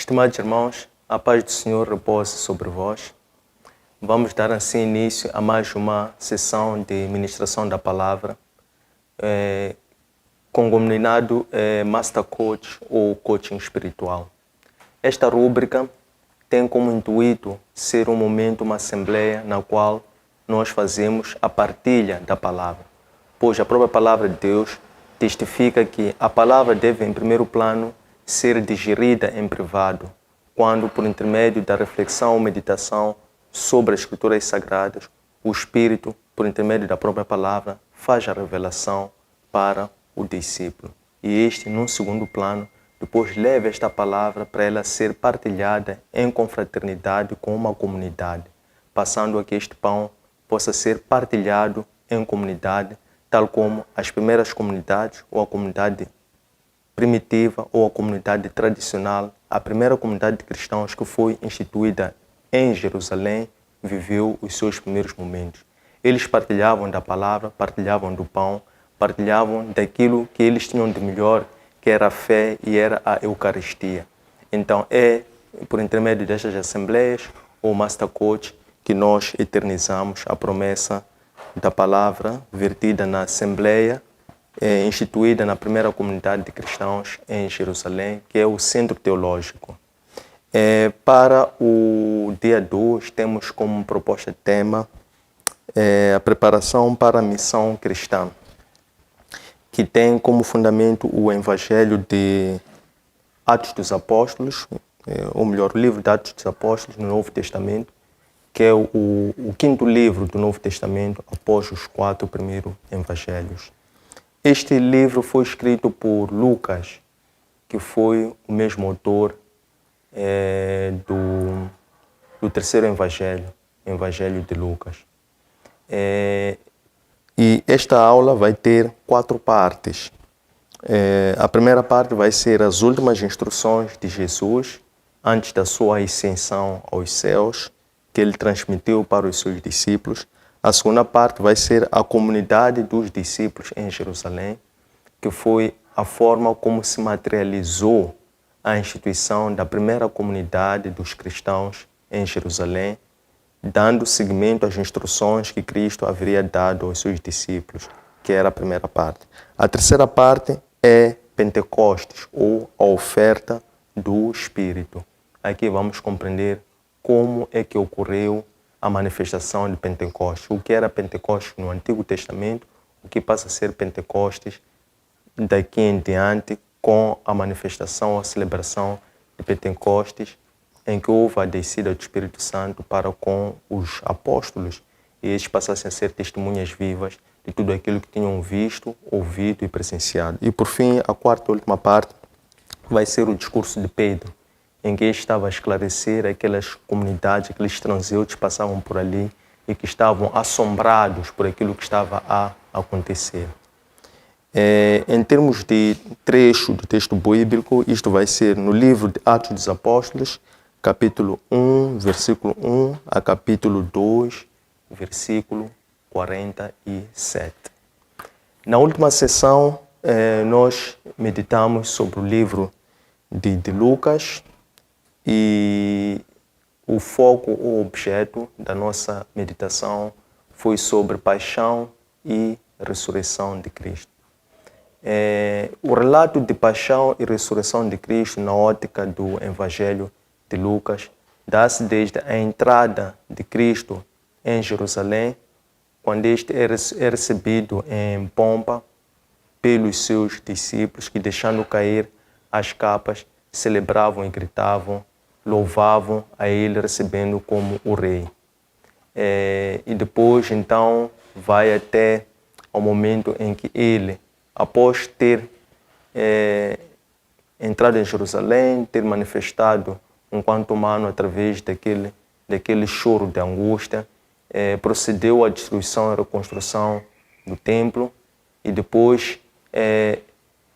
Estimados irmãos, a paz do Senhor repouse sobre vós. Vamos dar assim início a mais uma sessão de ministração da palavra, conglomerado Master Coach ou Coaching Espiritual. Esta rúbrica tem como intuito ser um momento, uma assembleia na qual nós fazemos a partilha da palavra, pois a própria palavra de Deus testifica que a palavra deve, em primeiro plano, ser digerida em privado, quando, por intermédio da reflexão ou meditação sobre as Escrituras Sagradas, o Espírito, por intermédio da própria palavra, faz a revelação para o discípulo. E este, num segundo plano, depois leva esta palavra para ela ser partilhada em confraternidade com uma comunidade, passando a que este pão possa ser partilhado em comunidade, tal como as primeiras comunidades ou a comunidade primitiva ou a comunidade tradicional, a primeira comunidade de cristãos que foi instituída em Jerusalém, viveu os seus primeiros momentos. Eles partilhavam da palavra, partilhavam do pão, partilhavam daquilo que eles tinham de melhor, que era a fé e era a Eucaristia. Então é por intermédio destas assembleias, ou Master Coach, que nós eternizamos a promessa da palavra vertida na assembleia, instituída na primeira comunidade de cristãos em Jerusalém, que é o Centro Teológico. Para o dia 2, temos como proposta tema a preparação para a missão cristã, que tem como fundamento o Evangelho de Atos dos Apóstolos, ou melhor, o livro de Atos dos Apóstolos no Novo Testamento, que é o quinto livro do Novo Testamento após os 4 primeiros Evangelhos. Este livro foi escrito por Lucas, que foi o mesmo autor do terceiro Evangelho, Evangelho de Lucas. E esta aula vai ter 4 partes. A primeira parte vai ser as últimas instruções de Jesus antes da sua ascensão aos céus, que ele transmitiu para os seus discípulos. A segunda parte vai ser a comunidade dos discípulos em Jerusalém, que foi a forma como se materializou a instituição da primeira comunidade dos cristãos em Jerusalém, dando seguimento às instruções que Cristo haveria dado aos seus discípulos, que era a primeira parte. A terceira parte é Pentecostes, ou a oferta do Espírito. Aqui vamos compreender como é que ocorreu a manifestação de Pentecostes. O que era Pentecostes no Antigo Testamento, o que passa a ser Pentecostes daqui em diante, com a manifestação, a celebração de Pentecostes, em que houve a descida do Espírito Santo para com os apóstolos, e eles passassem a ser testemunhas vivas de tudo aquilo que tinham visto, ouvido e presenciado. E por fim, a quarta e última parte vai ser o discurso de Pedro, em que ele estava a esclarecer aquelas comunidades, aqueles transeuntes que passavam por ali e que estavam assombrados por aquilo que estava a acontecer. Em termos de trecho do texto bíblico, isto vai ser no livro de Atos dos Apóstolos, capítulo 1, versículo 1 a capítulo 2, versículo 47. Na última sessão, nós meditamos sobre o livro de Lucas, e o foco, o objeto da nossa meditação foi sobre paixão e ressurreição de Cristo. O relato de paixão e ressurreição de Cristo na ótica do Evangelho de Lucas dá-se desde a entrada de Cristo em Jerusalém, quando este é recebido em pompa pelos seus discípulos, que, deixando cair as capas, celebravam e gritavam, louvavam a ele, recebendo como o rei. E depois, então, vai até ao momento em que ele, após ter entrado em Jerusalém, ter manifestado um quanto humano através daquele choro de angústia, procedeu à destruição e reconstrução do templo, e depois,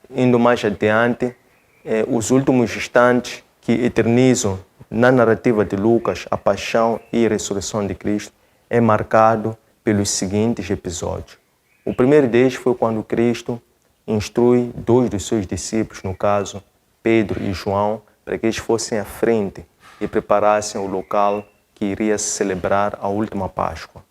indo mais adiante, os últimos instantes que eternizam na narrativa de Lucas a paixão e a ressurreição de Cristo é marcado pelos seguintes episódios. O primeiro deles foi quando Cristo instrui 2 dos seus discípulos, no caso Pedro e João, para que eles fossem à frente e preparassem o local que iria celebrar a última Páscoa.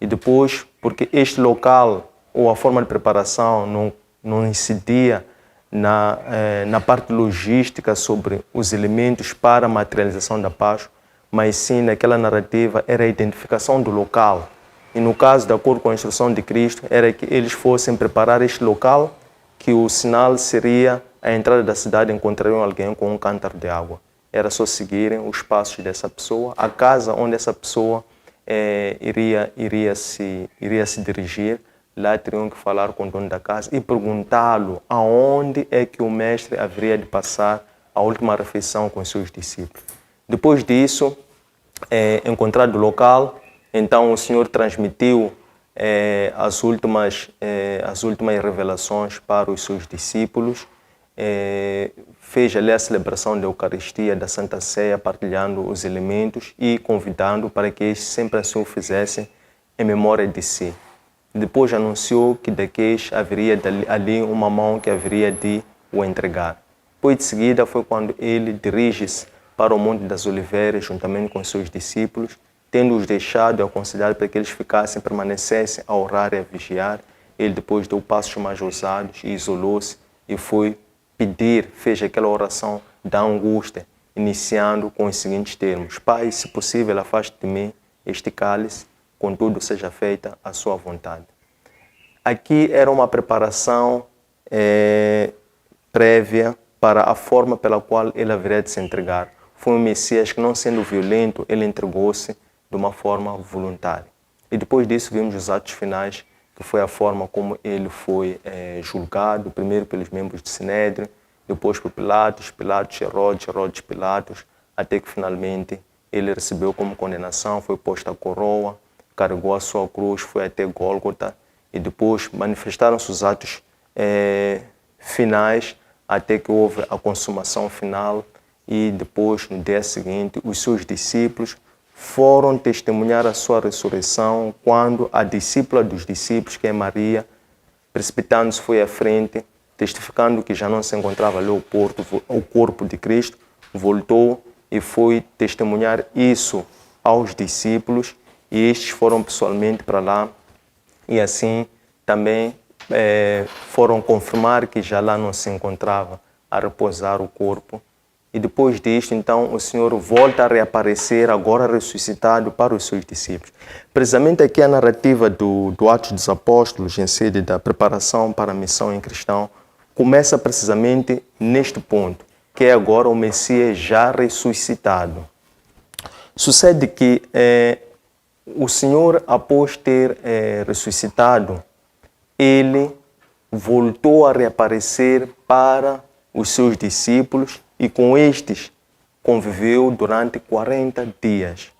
E depois, porque este local ou a forma de preparação não incidia na parte logística sobre os elementos para a materialização da Páscoa, mas sim naquela narrativa era a identificação do local. E no caso, de acordo com a instrução de Cristo, era que eles fossem preparar este local, que o sinal seria a entrada da cidade, encontrariam alguém com um cântaro de água. Era só seguirem os passos dessa pessoa, a casa onde essa pessoa iria se dirigir. Lá teriam que falar com o dono da casa e perguntá-lo aonde é que o mestre haveria de passar a última refeição com os seus discípulos. Depois disso, encontrado o local, então o Senhor transmitiu as últimas revelações para os seus discípulos, fez ali a celebração da Eucaristia, da Santa Ceia, partilhando os elementos e convidando para que eles sempre assim o fizessem em memória de si. Depois anunciou que daqueles haveria ali uma mão que haveria de o entregar. Depois de seguida foi quando ele dirige-se para o Monte das Oliveiras, juntamente com seus discípulos, tendo-os deixado e aconselhado para que eles permanecessem a orar e a vigiar. Ele depois deu passos mais ousados e isolou-se e foi fez aquela oração da angústia, iniciando com os seguintes termos: Pai, se possível, afaste de mim este cálice, contudo seja feita a sua vontade. Aqui era uma preparação prévia para a forma pela qual ele haveria de se entregar. Foi um Messias que, não sendo violento, ele entregou-se de uma forma voluntária. E depois disso vimos os atos finais, que foi a forma como ele foi julgado, primeiro pelos membros do Sinédrio, depois por Pilatos, Herodes, Pilatos, até que finalmente ele recebeu como condenação, foi posto a coroa, carregou a sua cruz, foi até Gólgota, e depois manifestaram-se os atos finais, até que houve a consumação final, e depois, no dia seguinte, os seus discípulos foram testemunhar a sua ressurreição, quando a discípula dos discípulos, que é Maria, precipitando-se foi à frente, testificando que já não se encontrava ali o corpo de Cristo, voltou e foi testemunhar isso aos discípulos, e estes foram pessoalmente para lá, e assim também foram confirmar que já lá não se encontrava a repousar o corpo. E depois disto, então, o Senhor volta a reaparecer, agora ressuscitado, para os seus discípulos. Precisamente aqui a narrativa do Atos dos Apóstolos, em sede da preparação para a missão em cristão, começa precisamente neste ponto, que é agora o Messias já ressuscitado. Sucede que o Senhor, após ter ressuscitado, ele voltou a reaparecer para os seus discípulos e com estes conviveu durante 40 dias.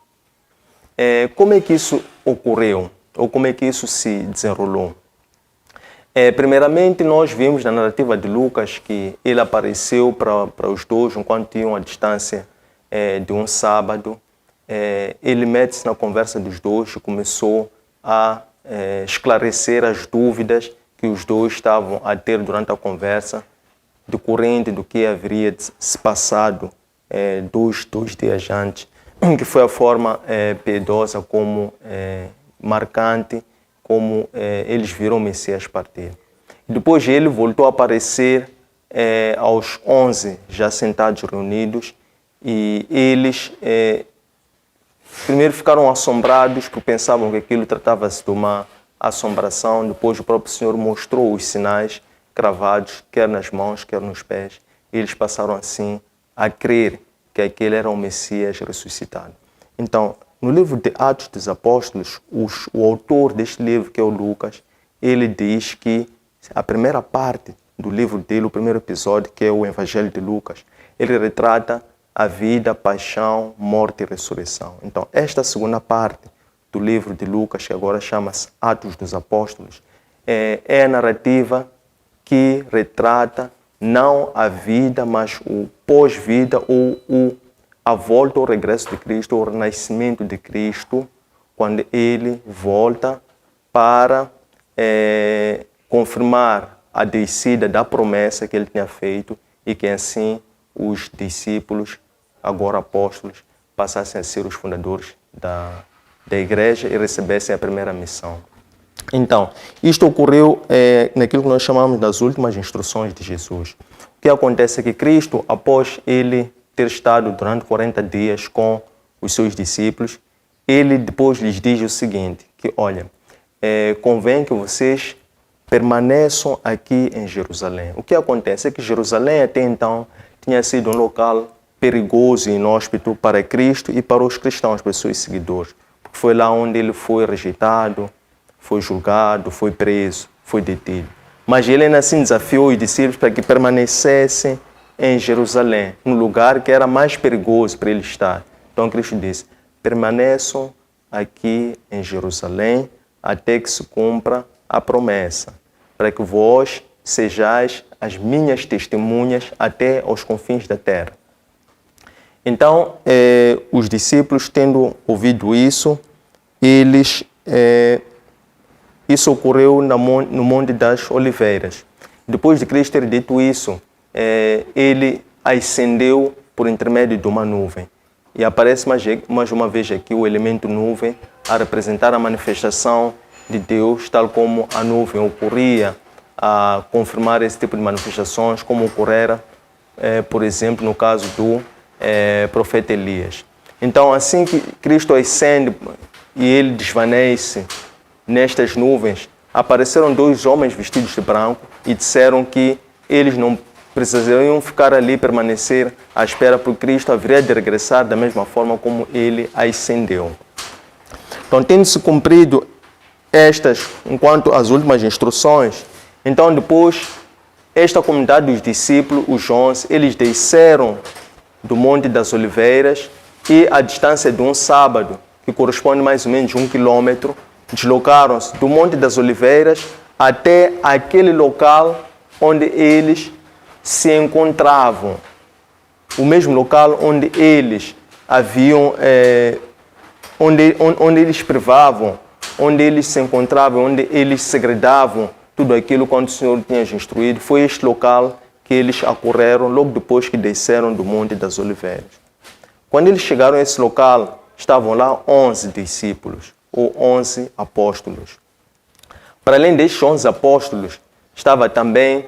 Como é que isso ocorreu? Ou como é que isso se desenrolou? Primeiramente, nós vimos na narrativa de Lucas que ele apareceu para os dois enquanto tinham a distância de um sábado. Ele mete-se na conversa dos dois e começou a esclarecer as dúvidas que os dois estavam a ter durante a conversa, decorrente do que haveria se passado dois dias antes, que foi a forma piedosa como marcante, como eles viram o Messias partir. Depois ele voltou a aparecer aos 11 já sentados reunidos, e eles primeiro ficaram assombrados porque pensavam que aquilo tratava-se de uma assombração. Depois o próprio Senhor mostrou os sinais cravados, quer nas mãos, quer nos pés. Eles passaram assim a crer que aquele era o Messias ressuscitado. Então, no livro de Atos dos Apóstolos, o autor deste livro, que é o Lucas, ele diz que a primeira parte do livro dele, o primeiro episódio, que é o Evangelho de Lucas, ele retrata a vida, paixão, morte e ressurreição. Então, esta segunda parte do livro de Lucas, que agora chama-se Atos dos Apóstolos, é a narrativa que retrata não a vida, mas o pós-vida, ou a volta ou regresso de Cristo, o renascimento de Cristo, quando ele volta para confirmar a descida da promessa que ele tinha feito, e que assim os discípulos, agora apóstolos, passassem a ser os fundadores da igreja e recebessem a primeira missão. Então, isto ocorreu naquilo que nós chamamos das últimas instruções de Jesus. O que acontece é que Cristo, após ele ter estado durante 40 dias com os seus discípulos, ele depois lhes diz o seguinte, que olha, convém que vocês permaneçam aqui em Jerusalém. O que acontece é que Jerusalém até então tinha sido um local perigoso e inóspito para Cristo e para os cristãos, para os seus seguidores. Foi lá onde ele foi rejeitado, foi julgado, foi preso, foi detido. Mas ele ainda assim desafiou os discípulos para que permanecessem em Jerusalém, no lugar que era mais perigoso para ele estar. Então Cristo disse, permaneçam aqui em Jerusalém até que se cumpra a promessa, para que vós sejais as minhas testemunhas até aos confins da terra. Então, os discípulos, tendo ouvido isso, isso ocorreu no Monte das Oliveiras. Depois de Cristo ter dito isso, ele ascendeu por intermédio de uma nuvem. E aparece mais uma vez aqui o elemento nuvem a representar a manifestação de Deus, tal como a nuvem ocorria a confirmar esse tipo de manifestações, como ocorrera, por exemplo, no caso do profeta Elias. Então, assim que Cristo ascende e ele desvanece nestas nuvens, apareceram dois homens vestidos de branco e disseram que eles não precisariam ficar ali, permanecer à espera, porque Cristo haveria de regressar da mesma forma como ele ascendeu. Então, tendo-se cumprido estas, enquanto as últimas instruções, então depois, esta comunidade dos discípulos, os 11, eles desceram do Monte das Oliveiras e a distância de um sábado, que corresponde mais ou menos a 1 quilômetro, deslocaram-se do Monte das Oliveiras até aquele local onde eles se encontravam. O mesmo local onde eles haviam, onde eles privavam, onde eles se encontravam, onde eles segredavam tudo aquilo quando o Senhor tinha instruído. Foi este local que eles acorreram logo depois que desceram do Monte das Oliveiras. Quando eles chegaram a esse local, estavam lá 11 discípulos, ou 11 apóstolos. Para além destes 11 apóstolos, estava também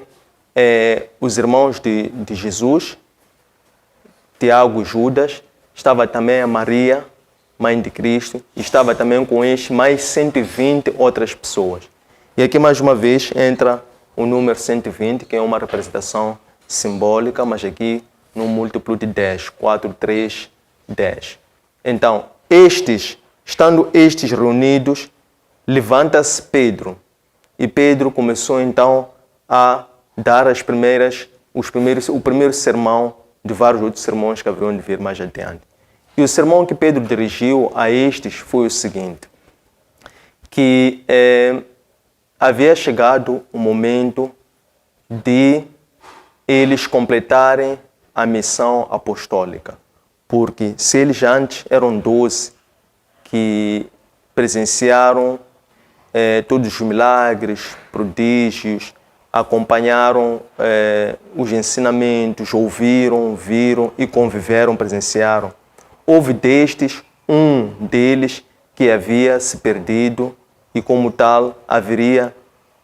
os irmãos de Jesus, Tiago e Judas, estava também a Maria, mãe de Cristo, e estava também com estes mais 120 outras pessoas. E aqui mais uma vez entra o número 120, que é uma representação simbólica, mas aqui num múltiplo de 10, 4, 3, 10. Então, estando estes reunidos, levanta-se Pedro. E Pedro começou então a dar o primeiro sermão de vários outros sermões que haveriam de vir mais adiante. E o sermão que Pedro dirigiu a estes foi o seguinte, que havia chegado o momento de eles completarem a missão apostólica. Porque se eles antes eram 12 que presenciaram todos os milagres, prodígios, acompanharam os ensinamentos, ouviram, viram e conviveram, presenciaram. Houve destes um deles que havia se perdido e, como tal, haveria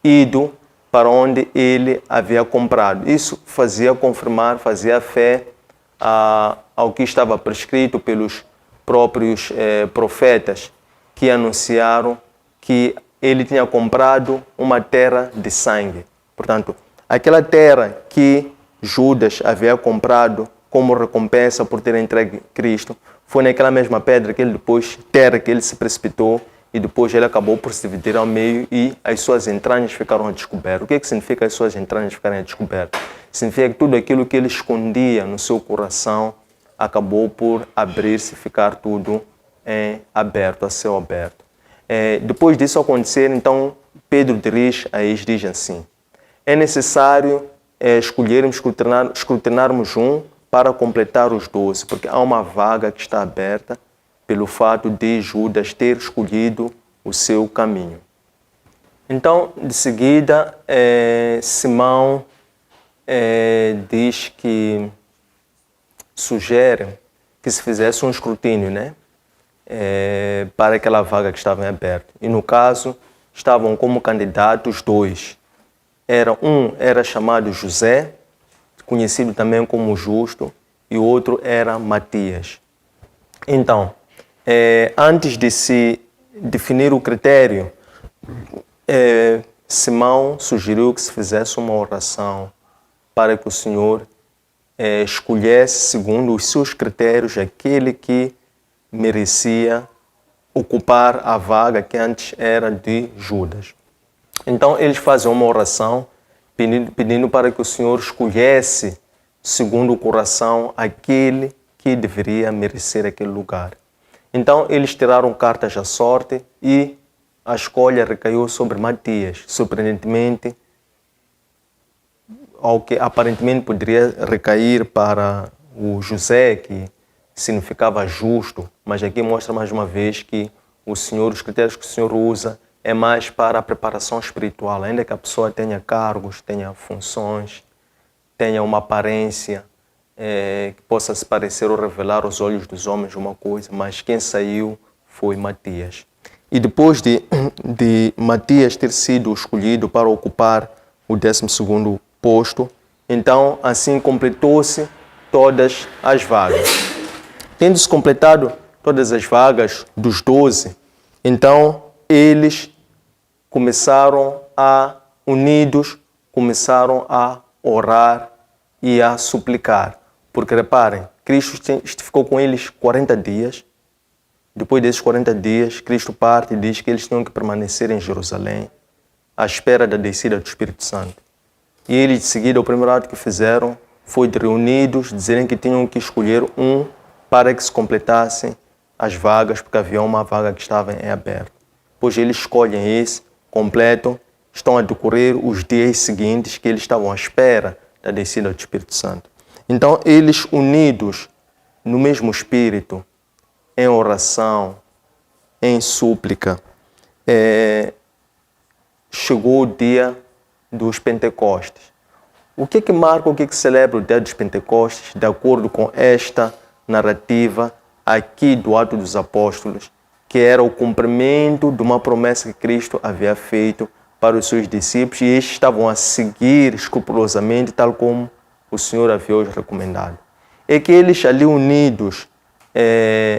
ido para onde ele havia comprado. Isso fazia confirmar, fazia fé ao que estava prescrito pelos próprios profetas que anunciaram que ele tinha comprado uma terra de sangue. Portanto, aquela terra que Judas havia comprado como recompensa por ter entregue Cristo, foi naquela mesma terra que ele se precipitou e depois ele acabou por se dividir ao meio e as suas entranhas ficaram a descoberto. O que significa as suas entranhas ficarem a descoberto? Significa que tudo aquilo que ele escondia no seu coração acabou por abrir-se e ficar tudo aberto, a céu aberto. Depois disso acontecer, então, Pedro diz assim, é necessário escrutinarmos um para completar os 12, porque há uma vaga que está aberta pelo fato de Judas ter escolhido o seu caminho. Então, de seguida, Simão diz que sugerem que se fizesse um escrutínio, né? Para aquela vaga que estava em aberto. E no caso, estavam como candidatos dois. Um era chamado José, conhecido também como Justo, e o outro era Matias. Então, antes de se definir o critério, Simão sugeriu que se fizesse uma oração para que o Senhor escolhesse, segundo os seus critérios, aquele que merecia ocupar a vaga que antes era de Judas. Então, eles fazem uma oração pedindo para que o Senhor escolhesse, segundo o coração, aquele que deveria merecer aquele lugar. Então, eles tiraram cartas à sorte e a escolha recaiu sobre Matias, surpreendentemente, ao que aparentemente poderia recair para o José, que significava justo, mas aqui mostra mais uma vez que os critérios que o Senhor usa é mais para a preparação espiritual, ainda que a pessoa tenha cargos, tenha funções, tenha uma aparência que possa se parecer ou revelar aos olhos dos homens uma coisa, mas quem saiu foi Matias. E depois de Matias ter sido escolhido para ocupar o 12º posto, então assim completou-se todas as vagas. Tendo-se completado todas as vagas dos 12, então eles unidos, começaram a orar e a suplicar. Porque reparem, Cristo ficou com eles 40 dias. Depois desses 40 dias, Cristo parte e diz que eles tinham que permanecer em Jerusalém à espera da descida do Espírito Santo. E eles, de seguida, o primeiro ato que fizeram foi de reunidos, dizerem que tinham que escolher um para que se completassem as vagas, porque havia uma vaga que estava em aberto. Pois eles escolhem esse, completam, estão a decorrer os dias seguintes que eles estavam à espera da descida do Espírito Santo. Então, eles unidos no mesmo espírito, em oração, em súplica, chegou o dia dos Pentecostes. O que marca, o que celebra o dia dos Pentecostes, de acordo com esta narrativa aqui do Atos dos Apóstolos, que era o cumprimento de uma promessa que Cristo havia feito para os seus discípulos, e estes estavam a seguir escrupulosamente, tal como o Senhor havia os recomendado. É que eles ali unidos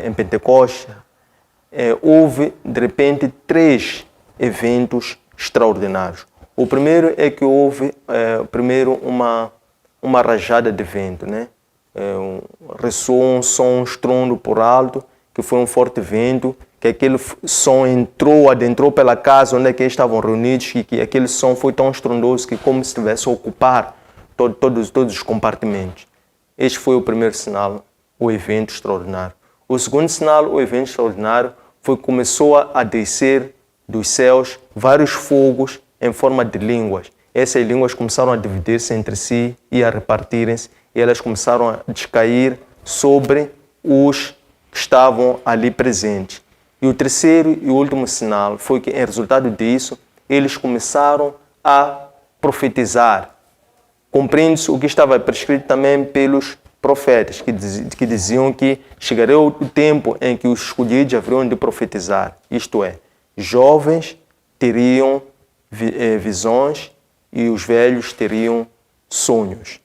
em Pentecostes, houve de repente 3 eventos extraordinários. O primeiro é que houve uma rajada de vento, né? Ressoou um som, um estrondo por alto, que foi um forte vento, que aquele som adentrou pela casa onde é que eles estavam reunidos, e que aquele som foi tão estrondoso que como se estivesse a ocupar todos os compartimentos. Este foi o primeiro sinal, o evento extraordinário. O segundo sinal, o evento extraordinário, foi que começou a descer dos céus vários fogos em forma de línguas. Essas línguas começaram a dividir-se entre si e a repartirem-se, e elas começaram a descair sobre os que estavam ali presentes. E o terceiro e último sinal foi que, em resultado disso, eles começaram a profetizar, cumprindo-se o que estava prescrito também pelos profetas, que diziam que chegaria o tempo em que os escolhidos haveriam de profetizar. Isto é, jovens teriam visões e os velhos teriam sonhos.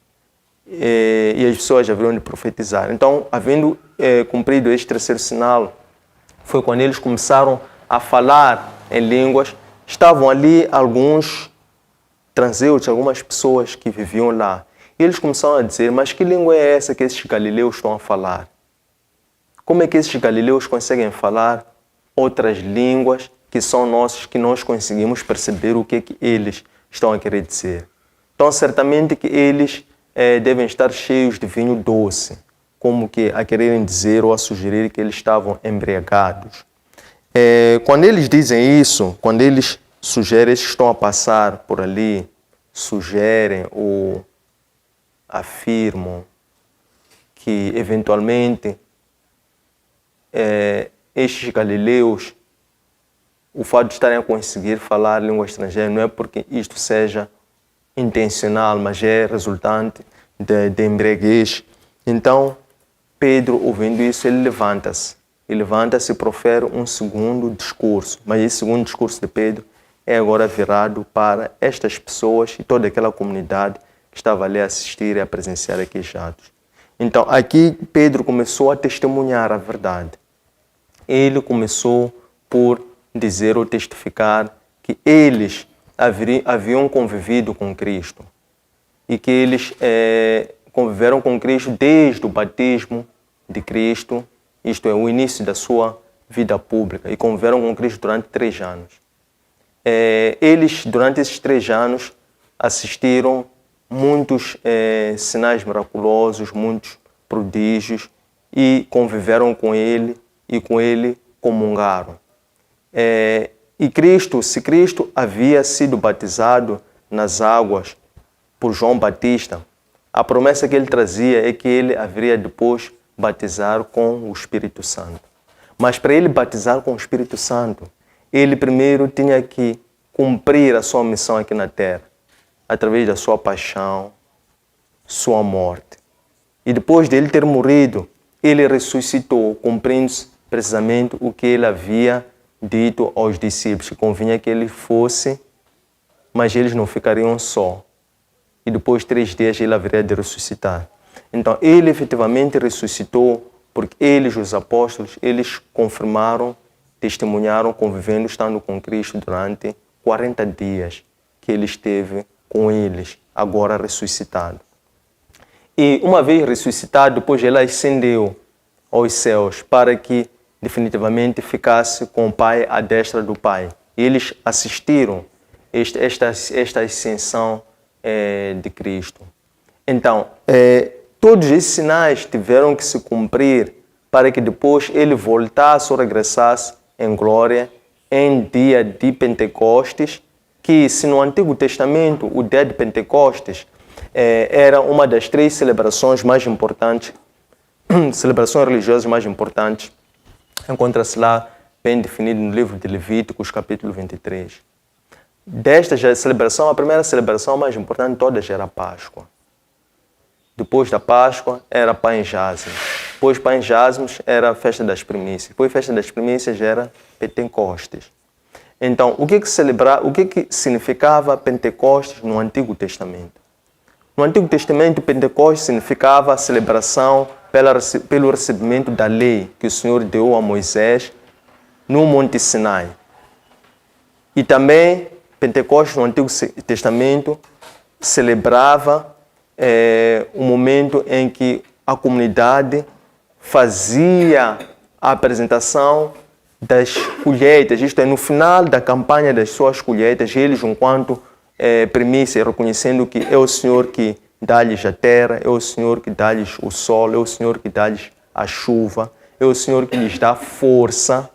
E as pessoas haveriam de profetizar. Então, havendo cumprido este terceiro sinal, foi quando eles começaram a falar em línguas. Estavam ali alguns transeuntes, algumas pessoas que viviam lá. E eles começaram a dizer, mas que língua é essa que esses galileus estão a falar? Como é que esses galileus conseguem falar outras línguas que são nossas, que nós conseguimos perceber o que é que eles estão a querer dizer? Então, certamente que eles devem estar cheios de vinho doce, como que a quererem dizer ou a sugerir que eles estavam embriagados. Quando eles dizem isso, quando eles sugerem, eles que estão a passar por ali, sugerem ou afirmam que, eventualmente, estes galileus, o fato de estarem a conseguir falar língua estrangeira não é porque isto seja intencional, mas é resultante de embriaguez. Então, Pedro, ouvindo isso, ele levanta-se. E levanta-se e profere um segundo discurso. Mas esse segundo discurso de Pedro é agora virado para estas pessoas e toda aquela comunidade que estava ali a assistir e a presenciar aqueles atos. Então, aqui Pedro começou a testemunhar a verdade. Ele começou por dizer ou testificar que eles haviam convivido com Cristo e que eles conviveram com Cristo desde o batismo de Cristo, isto é, o início da sua vida pública, e conviveram com Cristo durante 3 anos. Eles, durante esses 3 anos, assistiram muitos sinais miraculosos, muitos prodígios, e conviveram com ele, e com ele comungaram. E Cristo, se Cristo havia sido batizado nas águas por João Batista, a promessa que ele trazia é que ele haveria depois batizar com o Espírito Santo. Mas para ele batizar com o Espírito Santo, ele primeiro tinha que cumprir a sua missão aqui na terra, através da sua paixão, sua morte. E depois de ele ter morrido, ele ressuscitou, cumprindo precisamente o que ele havia dito aos discípulos, que convinha que ele fosse, mas eles não ficariam só. E depois de 3 dias ele haveria de ressuscitar. Então, ele efetivamente ressuscitou, porque eles, os apóstolos, eles confirmaram, testemunharam, convivendo, estando com Cristo durante 40 dias que ele esteve com eles, agora ressuscitado. E uma vez ressuscitado, depois ele ascendeu aos céus para que definitivamente ficasse com o Pai à destra do Pai. E eles assistiram esta ascensão de Cristo. Então, todos esses sinais tiveram que se cumprir para que depois ele voltasse ou regressasse em glória em dia de Pentecostes, que se no Antigo Testamento o dia de Pentecostes era uma das 3 celebrações mais importantes, celebrações religiosas mais importantes, encontra-se lá bem definido no livro de Levíticos, capítulo 23. Desta celebração, a primeira celebração mais importante de todas era a Páscoa. Depois da Páscoa era Pães Jazmos. Depois Pães Jazmos era a Festa das Primícias. Depois Festa das Primícias era Pentecostes. Então, o que significava Pentecostes no Antigo Testamento? No Antigo Testamento, Pentecostes significava a celebração pelo recebimento da lei que o Senhor deu a Moisés no Monte Sinai. E também, Pentecostes no Antigo Testamento celebrava o momento em que a comunidade fazia a apresentação das colheitas, isto é, no final da campanha das suas colheitas, eles, enquanto primícia, reconhecendo que é o Senhor que dá-lhes a terra, é o Senhor que dá-lhes o sol, é o Senhor que dá-lhes a chuva, é o Senhor que lhes dá força,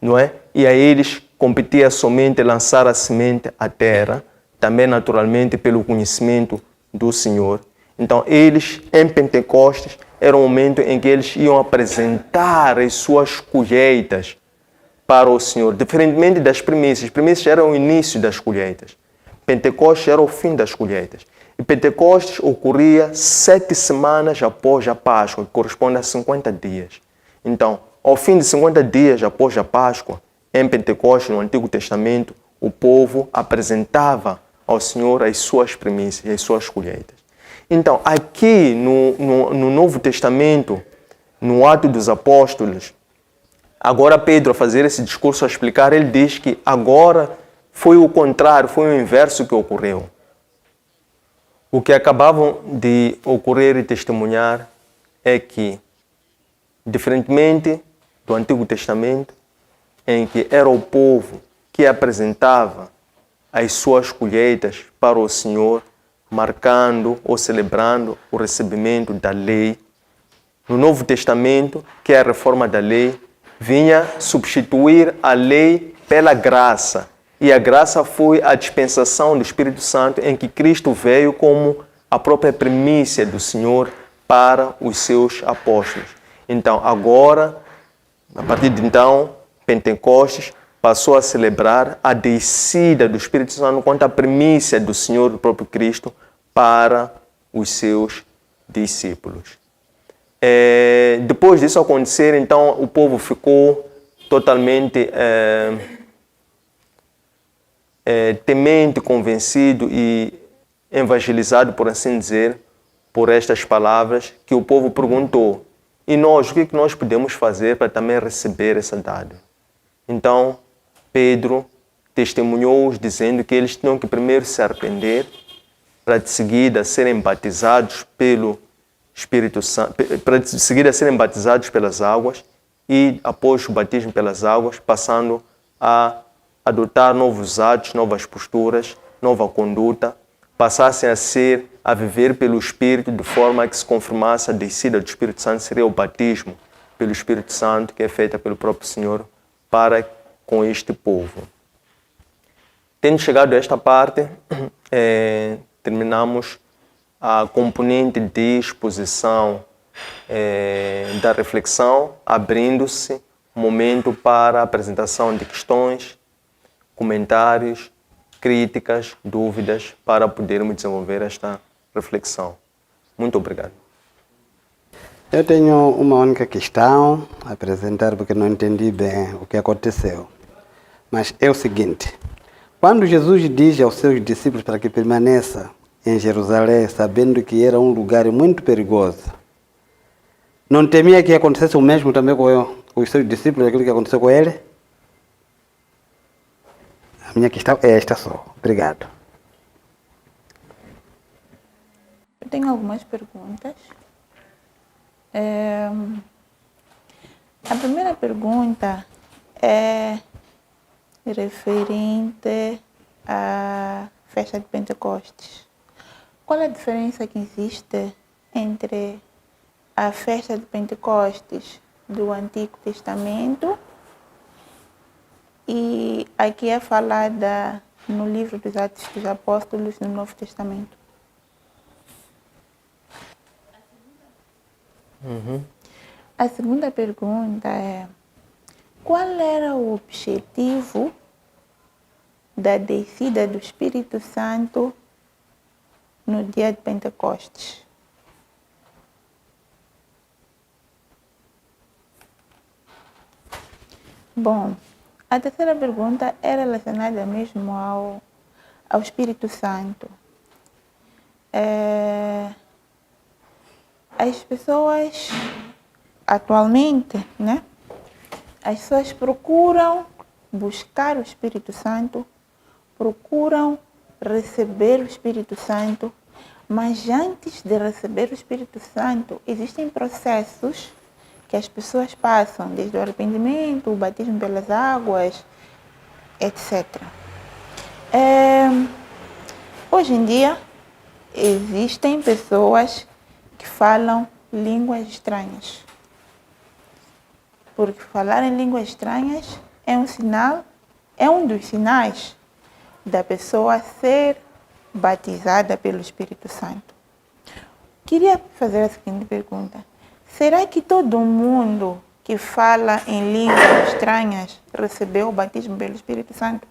não é? E a eles competia somente lançar a semente à terra, também naturalmente pelo conhecimento do Senhor. Então eles, em Pentecostes, era um momento em que eles iam apresentar as suas colheitas para o Senhor, diferentemente das primícias. As primícias eram o início das colheitas. Pentecostes era o fim das colheitas. E Pentecostes ocorria 7 semanas após a Páscoa, que corresponde a 50 dias. Então, ao fim de 50 dias após a Páscoa, em Pentecostes, no Antigo Testamento, o povo apresentava ao Senhor as suas primícias, as suas colheitas. Então, aqui no Novo Testamento, no Atos dos Apóstolos, agora Pedro, a fazer esse discurso, a explicar, ele diz que agora foi o contrário, foi o inverso que ocorreu. O que acabavam de ocorrer e testemunhar é que, diferentemente do Antigo Testamento, em que era o povo que apresentava as suas colheitas para o Senhor, marcando ou celebrando o recebimento da lei, no Novo Testamento, que é a reforma da lei, vinha substituir a lei pela graça. E a graça foi a dispensação do Espírito Santo, em que Cristo veio como a própria primícia do Senhor para os seus apóstolos. Então, agora, a partir de então, Pentecostes passou a celebrar a descida do Espírito Santo quanto a primícia do Senhor, do próprio Cristo, para os seus discípulos. Depois disso acontecer, então o povo ficou totalmente temente, convencido e evangelizado, por assim dizer, por estas palavras, que o povo perguntou: e nós, o que nós podemos fazer para também receber essa dádiva? Então, Pedro testemunhou-os dizendo que eles tinham que primeiro se arrepender, para de seguida serem batizados pelo Espírito Santo, para de seguida serem batizados pelas águas e, após o batismo pelas águas, passando a adotar novos atos, novas posturas, nova conduta, passassem a viver pelo Espírito de forma que se confirmasse a descida do Espírito Santo, seria o batismo pelo Espírito Santo, que é feita pelo próprio Senhor para com este povo. Tendo chegado a esta parte, terminamos a componente de exposição da reflexão, abrindo-se um momento para a apresentação de questões, comentários, críticas, dúvidas, para podermos desenvolver esta reflexão. Muito obrigado. Eu tenho uma única questão a apresentar, porque não entendi bem o que aconteceu. Mas é o seguinte: quando Jesus diz aos seus discípulos para que permaneça em Jerusalém, sabendo que era um lugar muito perigoso, não temia que acontecesse o mesmo também com os seus discípulos, aquilo que aconteceu com ele? A minha questão é esta só. Obrigado. Eu tenho algumas perguntas. A primeira pergunta é referente à festa de Pentecostes. Qual é a diferença que existe entre a festa de Pentecostes do Antigo Testamento e a que é falada no livro dos Atos dos Apóstolos no Novo Testamento? A segunda pergunta é: qual era o objetivo da descida do Espírito Santo no dia de Pentecostes? Bom, a terceira pergunta é relacionada mesmo ao Espírito Santo. As pessoas, atualmente, né? As pessoas procuram buscar o Espírito Santo, procuram receber o Espírito Santo, mas antes de receber o Espírito Santo, existem processos que as pessoas passam, desde o arrependimento, o batismo pelas águas, etc. Hoje em dia, existem pessoas que falam línguas estranhas. Porque falar em línguas estranhas é um dos sinais da pessoa ser batizada pelo Espírito Santo. Queria fazer a seguinte pergunta: será que todo mundo que fala em línguas estranhas recebeu o batismo pelo Espírito Santo?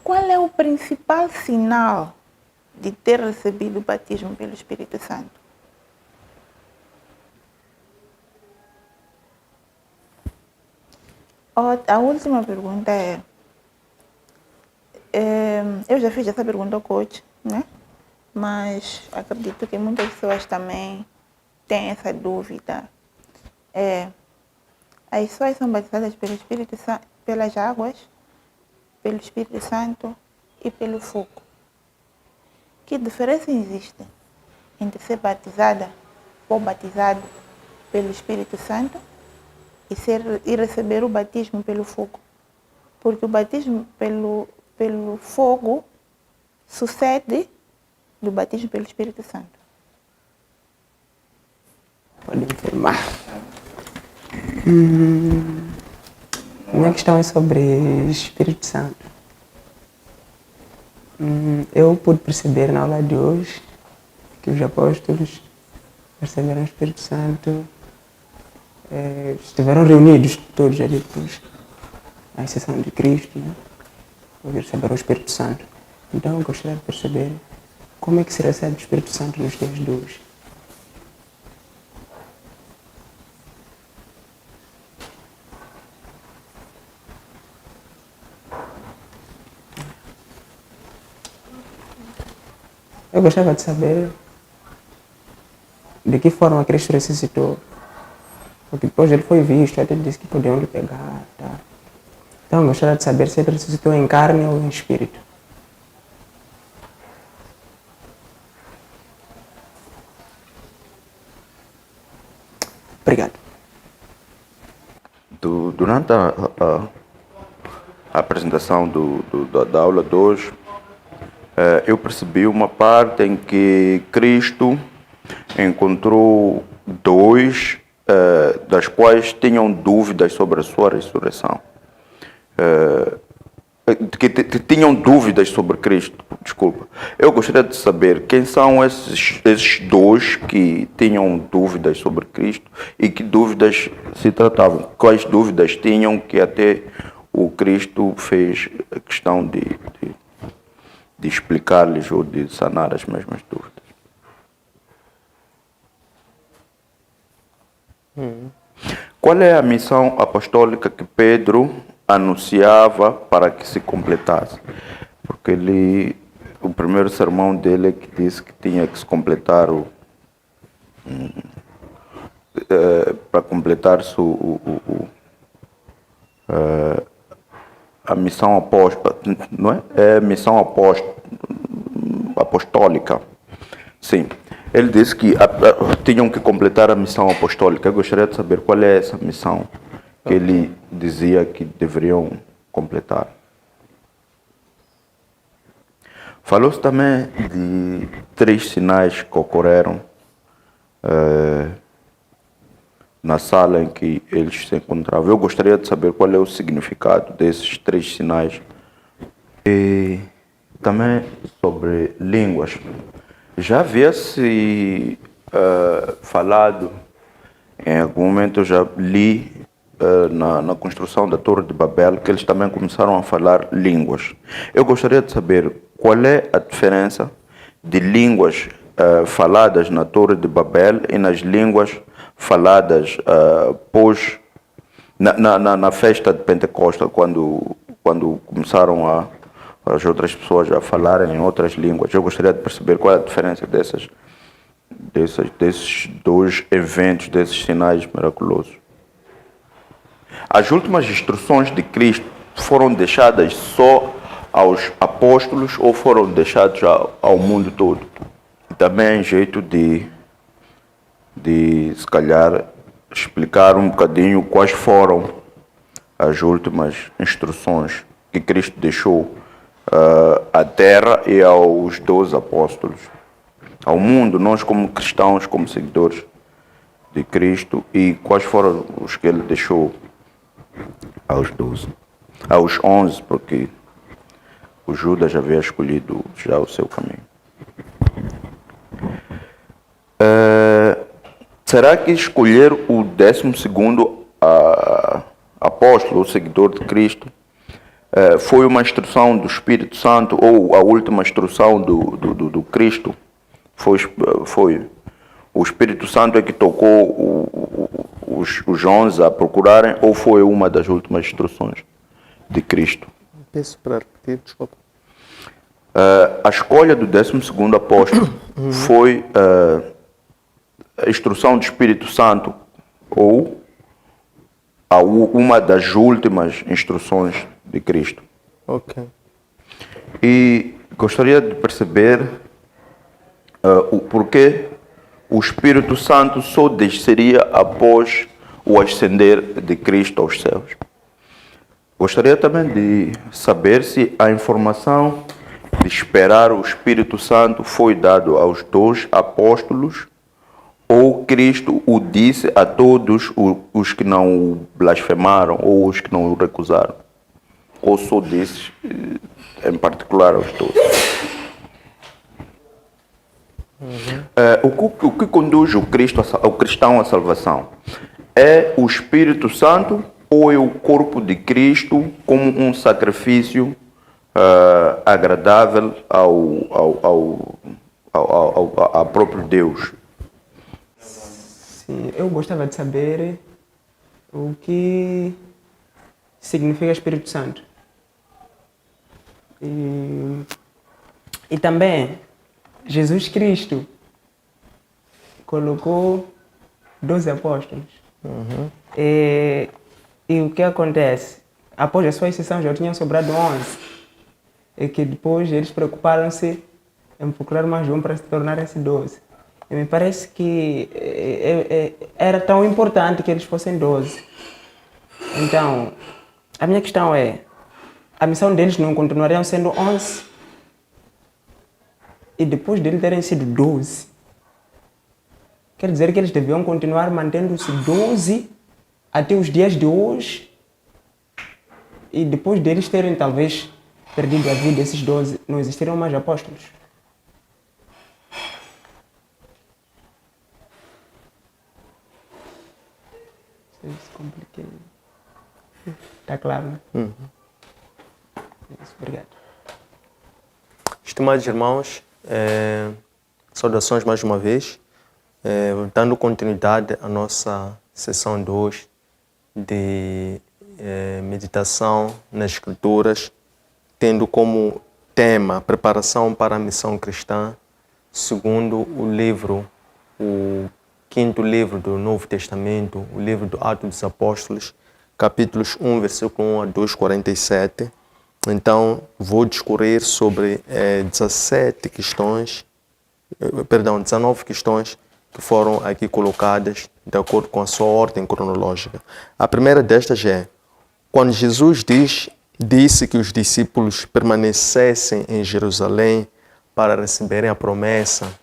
Qual é o principal sinal de ter recebido o batismo pelo Espírito Santo? A última pergunta eu já fiz essa pergunta ao coach, né? Mas acredito que muitas pessoas também têm essa dúvida. As pessoas são batizadas pelo Espírito Santo, pelas águas, pelo Espírito Santo e pelo fogo. Que diferença existe entre ser batizada ou batizado pelo Espírito Santo e receber o batismo pelo fogo? Porque o batismo pelo fogo sucede do batismo pelo Espírito Santo. Pode informar. Minha questão é sobre Espírito Santo. Eu pude perceber na aula de hoje que os apóstolos receberam o Espírito Santo, estiveram reunidos todos ali depois, à exceção de Cristo, né? Receberam o Espírito Santo. Então eu gostaria de perceber como é que se recebe o Espírito Santo nos dias de hoje. Eu gostava de saber de que forma Cristo ressuscitou. Porque depois ele foi visto, até disse que podiam lhe pegar. Tá? Então eu gostaria de saber se ele ressuscitou em carne ou em espírito. Obrigado. Durante a apresentação da aula de hoje, eu percebi uma parte em que Cristo encontrou dois das quais tinham dúvidas sobre a sua ressurreição. Que tinham dúvidas sobre Cristo, desculpa. Eu gostaria de saber quem são esses dois que tinham dúvidas sobre Cristo e que dúvidas se tratavam. Quais dúvidas tinham que até o Cristo fez a questão de explicar-lhes ou de sanar as mesmas dúvidas. Qual é a missão apostólica que Pedro anunciava para que se completasse? Porque o primeiro sermão dele é que disse que tinha que se completar para completar-se a missão apóstola, não é? É a missão apostólica. Sim. Ele disse que tinham que completar a missão apostólica. Eu gostaria de saber qual é essa missão que ele dizia que deveriam completar. Falou-se também de 3 sinais que ocorreram na sala em que eles se encontravam. Eu gostaria de saber qual é o significado desses 3 sinais. E também sobre línguas. Já havia-se falado, em algum momento eu já li na construção da Torre de Babel, que eles também começaram a falar línguas. Eu gostaria de saber qual é a diferença de línguas faladas na Torre de Babel e nas línguas faladas na festa de Pentecostes, quando começaram as outras pessoas a falarem em outras línguas. Eu gostaria de perceber qual é a diferença desses 2 eventos, desses sinais miraculosos. As últimas instruções de Cristo foram deixadas só aos apóstolos ou foram deixadas ao mundo todo? E também em jeito de se calhar, explicar um bocadinho quais foram as últimas instruções que Cristo deixou à terra e aos 12 apóstolos, ao mundo, nós como cristãos, como seguidores de Cristo, e quais foram os que ele deixou aos 12, aos 11, porque o Judas havia escolhido já o seu caminho. Será que escolher o 12º apóstolo, o seguidor de Cristo, foi uma instrução do Espírito Santo ou a última instrução do Cristo? Foi o Espírito Santo é que tocou os 11 a procurarem, ou foi uma das últimas instruções de Cristo? Peço para repetir, desculpa. A escolha do 12º apóstolo foi a instrução do Espírito Santo ou uma das últimas instruções de Cristo? Ok. E gostaria de perceber o porquê o Espírito Santo só desceria após o ascender de Cristo aos céus. Gostaria também de saber se a informação de esperar o Espírito Santo foi dado aos 2 apóstolos Ou Cristo o disse a todos os que não o blasfemaram ou os que não o recusaram? Ou só disse em particular aos todos? O que conduz o cristão à salvação? É o Espírito Santo ou é o corpo de Cristo como um sacrifício agradável ao próprio Deus? Sim, eu gostava de saber o que significa Espírito Santo. E também, Jesus Cristo colocou 12 apóstolos. E o que acontece? Após a sua exceção já tinham sobrado 11. E que depois eles preocuparam-se em procurar mais um para se tornarem-se 12. E me parece que era tão importante que eles fossem 12. Então, a minha questão é, a missão deles não continuariam sendo 11? E depois de eles terem sido 12, quer dizer que eles deviam continuar mantendo-se 12 até os dias de hoje? E depois deles terem talvez perdido a vida, esses 12, não existiriam mais apóstolos? Isso compliquei. Está claro, né? Isso, obrigado. Estimados irmãos, saudações mais uma vez, dando continuidade à nossa sessão de hoje de meditação nas Escrituras, tendo como tema preparação para a missão cristã, segundo o livro, o quinto livro do Novo Testamento, o livro do Atos dos Apóstolos, capítulos 1, versículo 1 a 2, 47. Então, vou discorrer sobre 19 questões que foram aqui colocadas de acordo com a sua ordem cronológica. A primeira destas é, quando Jesus disse que os discípulos permanecessem em Jerusalém para receberem a promessa,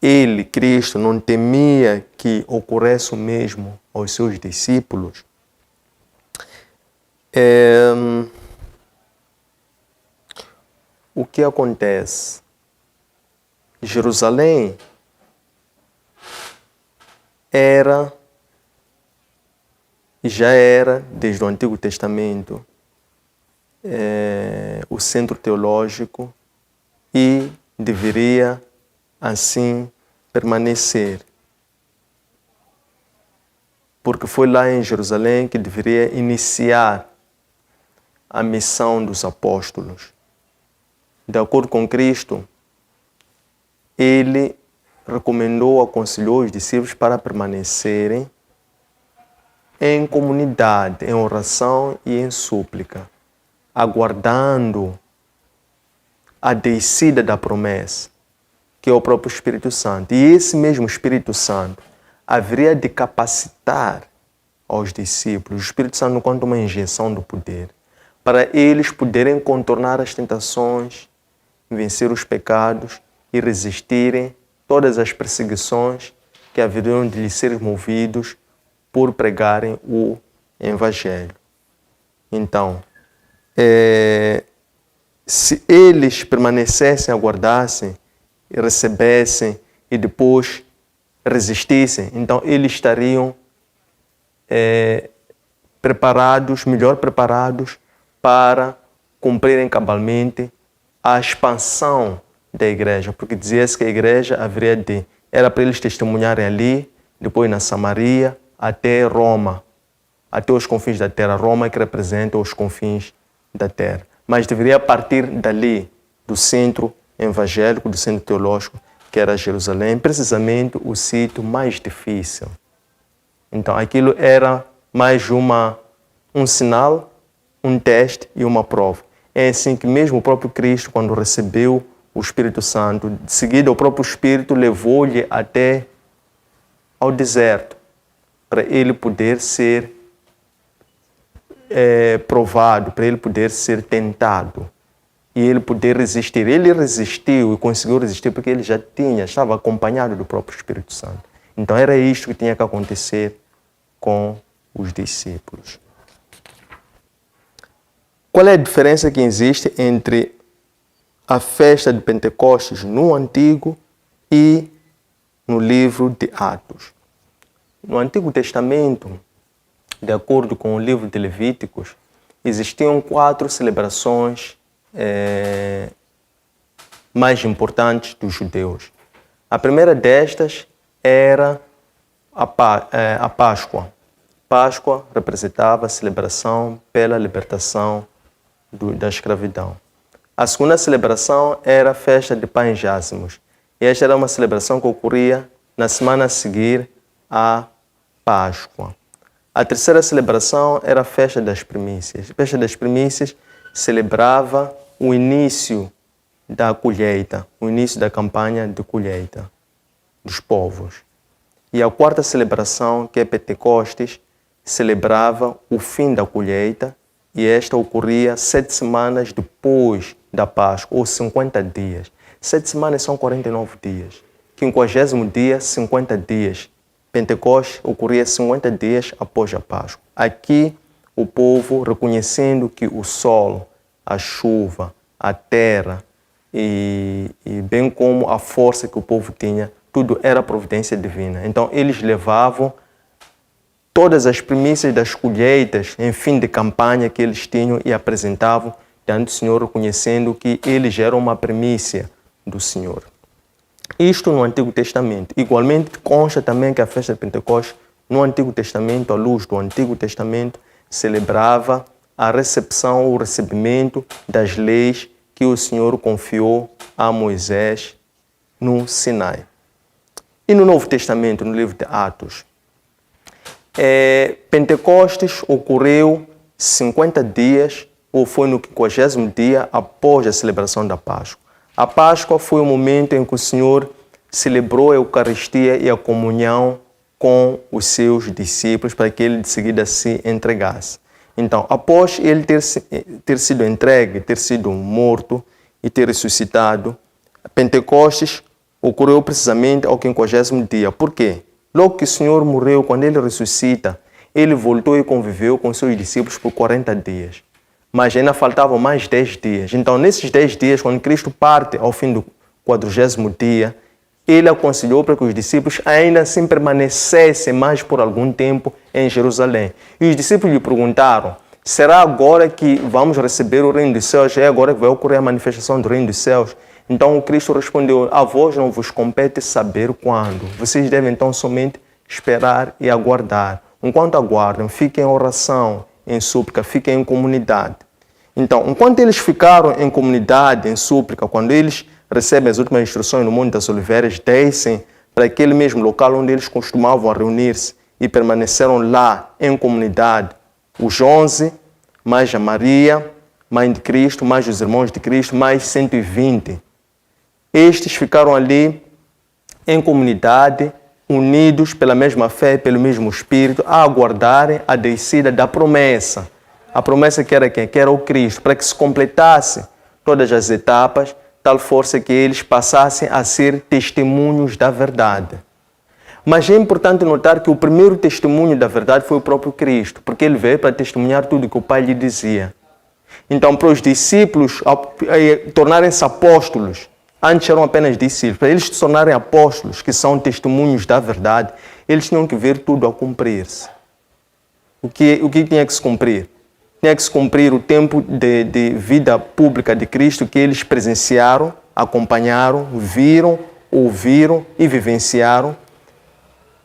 ele, Cristo, não temia que ocorresse o mesmo aos seus discípulos? O que acontece? Jerusalém já era, desde o Antigo Testamento, o centro teológico e deveria, assim, permanecer. Porque foi lá em Jerusalém que deveria iniciar a missão dos apóstolos. De acordo com Cristo, ele recomendou, aconselhou os discípulos para permanecerem em comunidade, em oração e em súplica, aguardando a descida da promessa, que é o próprio Espírito Santo. E esse mesmo Espírito Santo haveria de capacitar aos discípulos, o Espírito Santo enquanto uma injeção do poder, para eles poderem contornar as tentações, vencer os pecados e resistirem todas as perseguições que haveriam de lhes ser movidos por pregarem o Evangelho. Então, se eles permanecessem, aguardassem, recebessem e depois resistissem, então eles estariam melhor preparados para cumprirem cabalmente a expansão da igreja, porque dizia-se que a igreja era para eles testemunharem ali, depois na Samaria, até Roma, até os confins da terra. Roma que representa os confins da terra. Mas deveria partir dali, do centro evangélico, do centro teológico, que era Jerusalém, precisamente o sítio mais difícil. Então aquilo era mais um sinal, um teste e uma prova. É assim que mesmo o próprio Cristo, quando recebeu o Espírito Santo, de seguida o próprio Espírito levou-lhe até ao deserto, para ele poder ser provado, para ele poder ser tentado e ele poder resistir. Ele resistiu e conseguiu resistir porque ele estava acompanhado do próprio Espírito Santo. Então era isto que tinha que acontecer com os discípulos. Qual é a diferença que existe entre a festa de Pentecostes no Antigo e no livro de Atos? No Antigo Testamento, de acordo com o livro de Levíticos, existiam 4 celebrações mais importantes dos judeus. A primeira destas era a Páscoa. Páscoa representava a celebração pela libertação da escravidão. A segunda celebração era a festa de pães jázimos. E esta era uma celebração que ocorria na semana a seguir à Páscoa. A terceira celebração era a festa das primícias. A festa das primícias celebrava o início da colheita, o início da campanha de colheita dos povos. E a quarta celebração, que é Pentecostes, celebrava o fim da colheita, e esta ocorria 7 semanas depois da Páscoa, ou 50 dias. 7 semanas são 49 dias. 50º dia, 50 dias. Pentecostes ocorria 50 dias após a Páscoa. Aqui, o povo reconhecendo que o sol, a chuva, a terra e bem como a força que o povo tinha, tudo era providência divina. Então, eles levavam todas as primícias das colheitas em fim de campanha que eles tinham e apresentavam diante do Senhor, reconhecendo que eles eram uma primícia do Senhor. Isto no Antigo Testamento. Igualmente consta também que a festa de Pentecostes, no Antigo Testamento, à luz do Antigo Testamento, celebrava a recepção ou recebimento das leis que o Senhor confiou a Moisés no Sinai. E no Novo Testamento, no livro de Atos, Pentecostes ocorreu 50 dias, ou foi no 50º dia após a celebração da Páscoa. A Páscoa foi o momento em que o Senhor celebrou a Eucaristia e a comunhão com os seus discípulos para que ele de seguida se entregasse. Então, após ele ter sido entregue, ter sido morto e ter ressuscitado, Pentecostes ocorreu precisamente ao 50º dia. Por quê? Logo que o Senhor morreu, quando ele ressuscita, ele voltou e conviveu com seus discípulos por 40 dias. Mas ainda faltavam mais 10 dias. Então, nesses 10 dias, quando Cristo parte ao fim do 40º dia, ele aconselhou para que os discípulos ainda assim permanecessem mais por algum tempo em Jerusalém. E os discípulos lhe perguntaram: será agora que vamos receber o reino dos céus? É agora que vai ocorrer a manifestação do reino dos céus? Então o Cristo respondeu: a vós não vos compete saber quando. Vocês devem então somente esperar e aguardar. Enquanto aguardam, fiquem em oração, em súplica, fiquem em comunidade. Então, enquanto eles ficaram em comunidade, em súplica, quando eles recebem as últimas instruções no Monte das Oliveiras, descem para aquele mesmo local onde eles costumavam reunir-se e permaneceram lá em comunidade. Os 11, mais a Maria, mãe de Cristo, mais os irmãos de Cristo, mais 120. Estes ficaram ali em comunidade, unidos pela mesma fé, pelo mesmo Espírito, a aguardarem a descida da promessa. A promessa que era quem? Que era o Cristo, para que se completasse todas as etapas, tal força que eles passassem a ser testemunhos da verdade. Mas é importante notar que o primeiro testemunho da verdade foi o próprio Cristo, porque ele veio para testemunhar tudo que o Pai lhe dizia. Então, para os discípulos tornarem-se apóstolos, antes eram apenas discípulos, para eles se tornarem apóstolos, que são testemunhos da verdade, eles tinham que ver tudo a cumprir-se. O que tinha que se cumprir? Tinha que se cumprir o tempo de vida pública de Cristo que eles presenciaram, acompanharam, viram, ouviram e vivenciaram.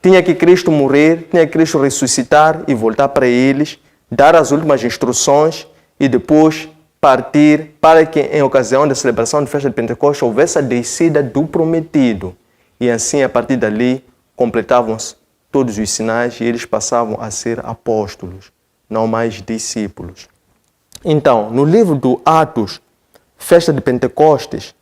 Tinha que Cristo morrer, tinha que Cristo ressuscitar e voltar para eles, dar as últimas instruções e depois partir para que, em ocasião da celebração de festa de Pentecostes, houvesse a descida do prometido. E assim, a partir dali, completavam-se todos os sinais e eles passavam a ser apóstolos, não mais discípulos. Então, no livro do Atos, festa de Pentecostes,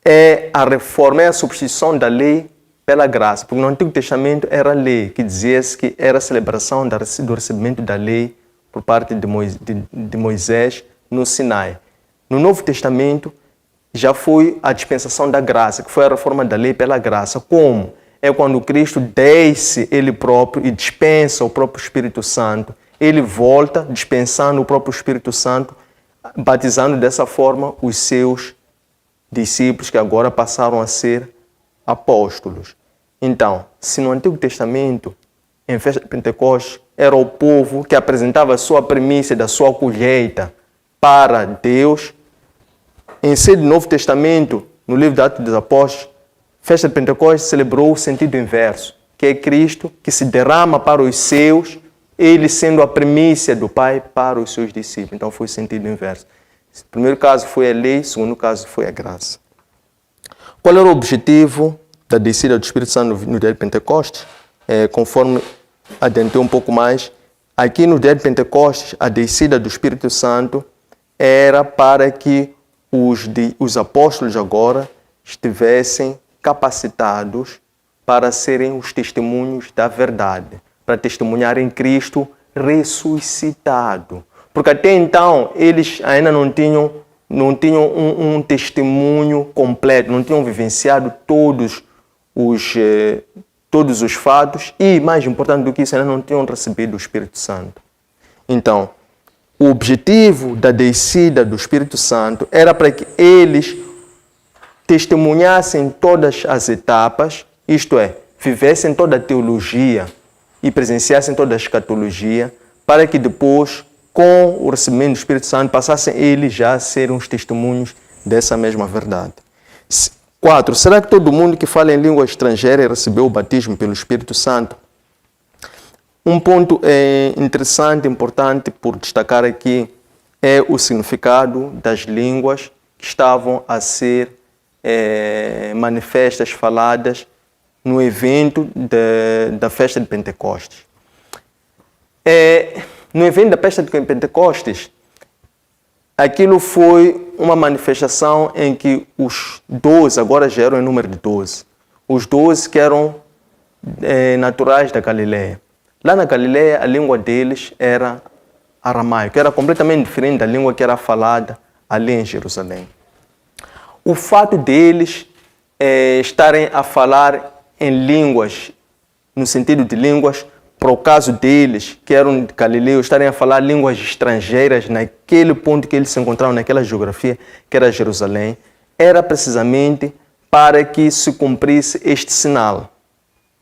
é a reforma, é a substituição da lei pela graça. Porque no Antigo Testamento era a lei que dizia que era a celebração do recebimento da lei por parte de Moisés no Sinai. No Novo Testamento já foi a dispensação da graça, que foi a reforma da lei pela graça. Como? é quando Cristo desce Ele próprio e dispensa o próprio Espírito Santo. Ele volta dispensando o próprio Espírito Santo, batizando dessa forma os seus discípulos que agora passaram a ser apóstolos. Então, se no Antigo Testamento, em festa de Pentecostes, era o povo que apresentava a sua primícia da sua colheita para Deus, em ser do Novo Testamento, no livro de Atos dos Apóstolos, festa de Pentecostes celebrou o sentido inverso, que é Cristo que se derrama para os seus, Ele sendo a primícia do Pai para os seus discípulos. Então foi o sentido inverso. O primeiro caso foi a lei, o segundo caso foi a graça. Qual era o objetivo da descida do Espírito Santo no dia de Pentecostes? Conforme adentei um pouco mais, aqui no dia de Pentecostes, a descida do Espírito Santo era para que os apóstolos agora estivessem capacitados para serem os testemunhos da verdade, para testemunhar em Cristo ressuscitado. Porque até então eles ainda não tinham um testemunho completo, não tinham vivenciado todos os fatos e, mais importante do que isso, ainda não tinham recebido o Espírito Santo. Então, o objetivo da descida do Espírito Santo era para que eles testemunhassem todas as etapas, isto é, vivessem toda a teologia e presenciassem toda a escatologia, para que depois, com o recebimento do Espírito Santo, passassem eles já a serem os testemunhos dessa mesma verdade. 4. Será que todo mundo que fala em língua estrangeira recebeu o batismo pelo Espírito Santo? Um ponto interessante, importante por destacar aqui é o significado das línguas que estavam a ser manifestas, faladas no evento da festa de Pentecostes. No evento da festa de Pentecostes, aquilo foi uma manifestação em que os 12, agora já eram em número de 12, os 12 que eram naturais da Galileia. Lá na Galileia, a língua deles era aramaico, era completamente diferente da língua que era falada ali em Jerusalém. O fato deles estarem a falar em línguas, no sentido de línguas, para o caso deles, que eram de Galileu, estarem a falar línguas estrangeiras naquele ponto que eles se encontravam, naquela geografia que era Jerusalém, era precisamente para que se cumprisse este sinal,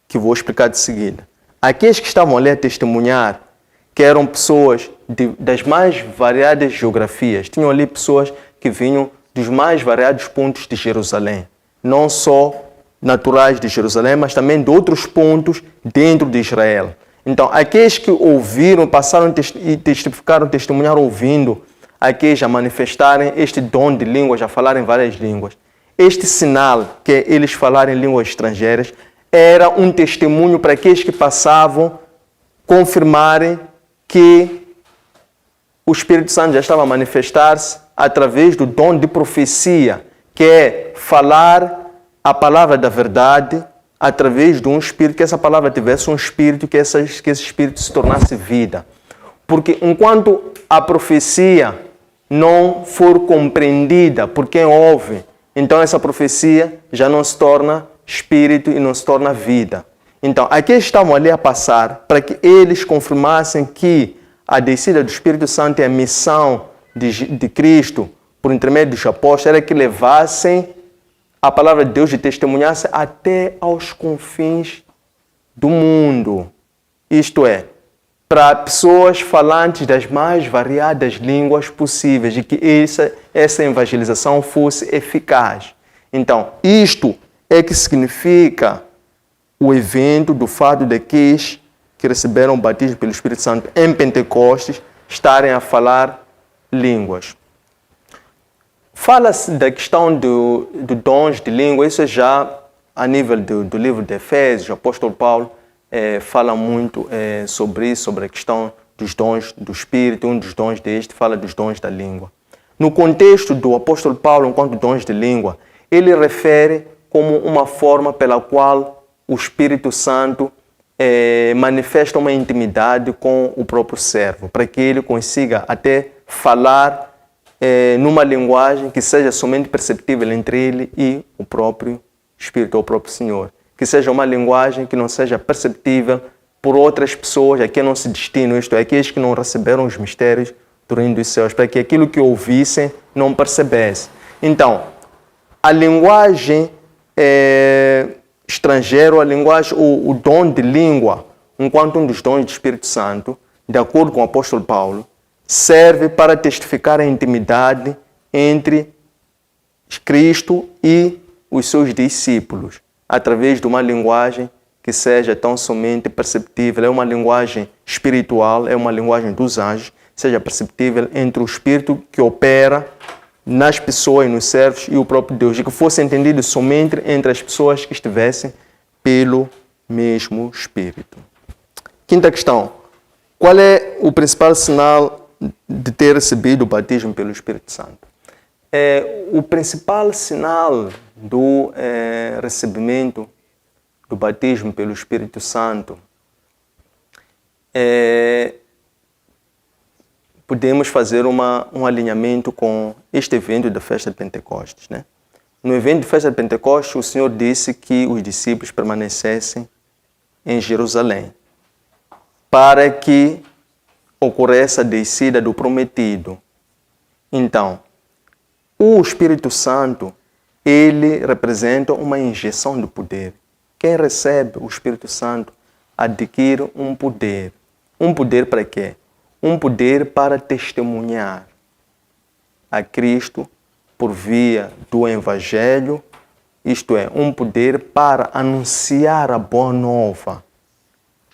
que vou explicar de seguida. Aqueles que estavam ali a testemunhar, que eram pessoas das mais variadas geografias, tinham ali pessoas que vinham dos mais variados pontos de Jerusalém, não só naturais de Jerusalém, mas também de outros pontos dentro de Israel. Então, aqueles que ouviram, passaram e testificaram, testemunharam ouvindo, aqueles a manifestarem este dom de línguas, a falarem várias línguas. Este sinal, que é eles falarem línguas estrangeiras, era um testemunho para aqueles que passavam confirmarem que o Espírito Santo já estava a manifestar-se através do dom de profecia, que é falar a palavra da verdade através de um espírito, que essa palavra tivesse um espírito, que esse espírito se tornasse vida. Porque enquanto a profecia não for compreendida por quem ouve, então essa profecia já não se torna espírito e não se torna vida. Então, aqueles estavam ali a passar para que eles confirmassem que a descida do Espírito Santo e a missão de Cristo, por intermédio dos apóstolos, era que levassem a palavra de Deus e testemunhassem até aos confins do mundo. Isto é, para pessoas falantes das mais variadas línguas possíveis, e que essa evangelização fosse eficaz. Então, isto é que significa o evento do fato de que receberam o batismo pelo Espírito Santo em Pentecostes estarem a falar línguas. Fala-se da questão do dons de língua, isso é já a nível do livro de Efésios. O apóstolo Paulo fala muito sobre isso, sobre a questão dos dons do Espírito. Um dos dons deste fala dos dons da língua. No contexto do apóstolo Paulo, enquanto dons de língua, ele refere como uma forma pela qual o Espírito Santo manifesta uma intimidade com o próprio servo, para que ele consiga até falar numa linguagem que seja somente perceptível entre ele e o próprio Espírito, ou o próprio Senhor. que seja uma linguagem que não seja perceptível por outras pessoas a quem não se destinam, isto é, aqueles que não receberam os mistérios do reino dos céus, para que aquilo que ouvissem não percebesse. Então, a linguagem estrangeira, a linguagem, o dom de língua, enquanto um dos dons do Espírito Santo, de acordo com o apóstolo Paulo, serve para testificar a intimidade entre Cristo e os seus discípulos, através de uma linguagem que seja tão somente perceptível, é uma linguagem espiritual, é uma linguagem dos anjos, seja perceptível entre o Espírito que opera nas pessoas, nos servos e o próprio Deus, e que fosse entendido somente entre as pessoas que estivessem pelo mesmo Espírito. Quinta questão. Qual é o principal sinal de ter recebido o batismo pelo Espírito Santo? O principal sinal do recebimento do batismo pelo Espírito Santo podemos fazer um alinhamento com este evento da festa de Pentecostes, né? No evento de festa de Pentecostes, o Senhor disse que os discípulos permanecessem em Jerusalém para que ocorresse a descida do prometido. Então, o Espírito Santo, ele representa uma injeção de poder. Quem recebe o Espírito Santo adquire um poder. Um poder para quê? Um poder para testemunhar a Cristo por via do Evangelho, isto é, um poder para anunciar a boa nova,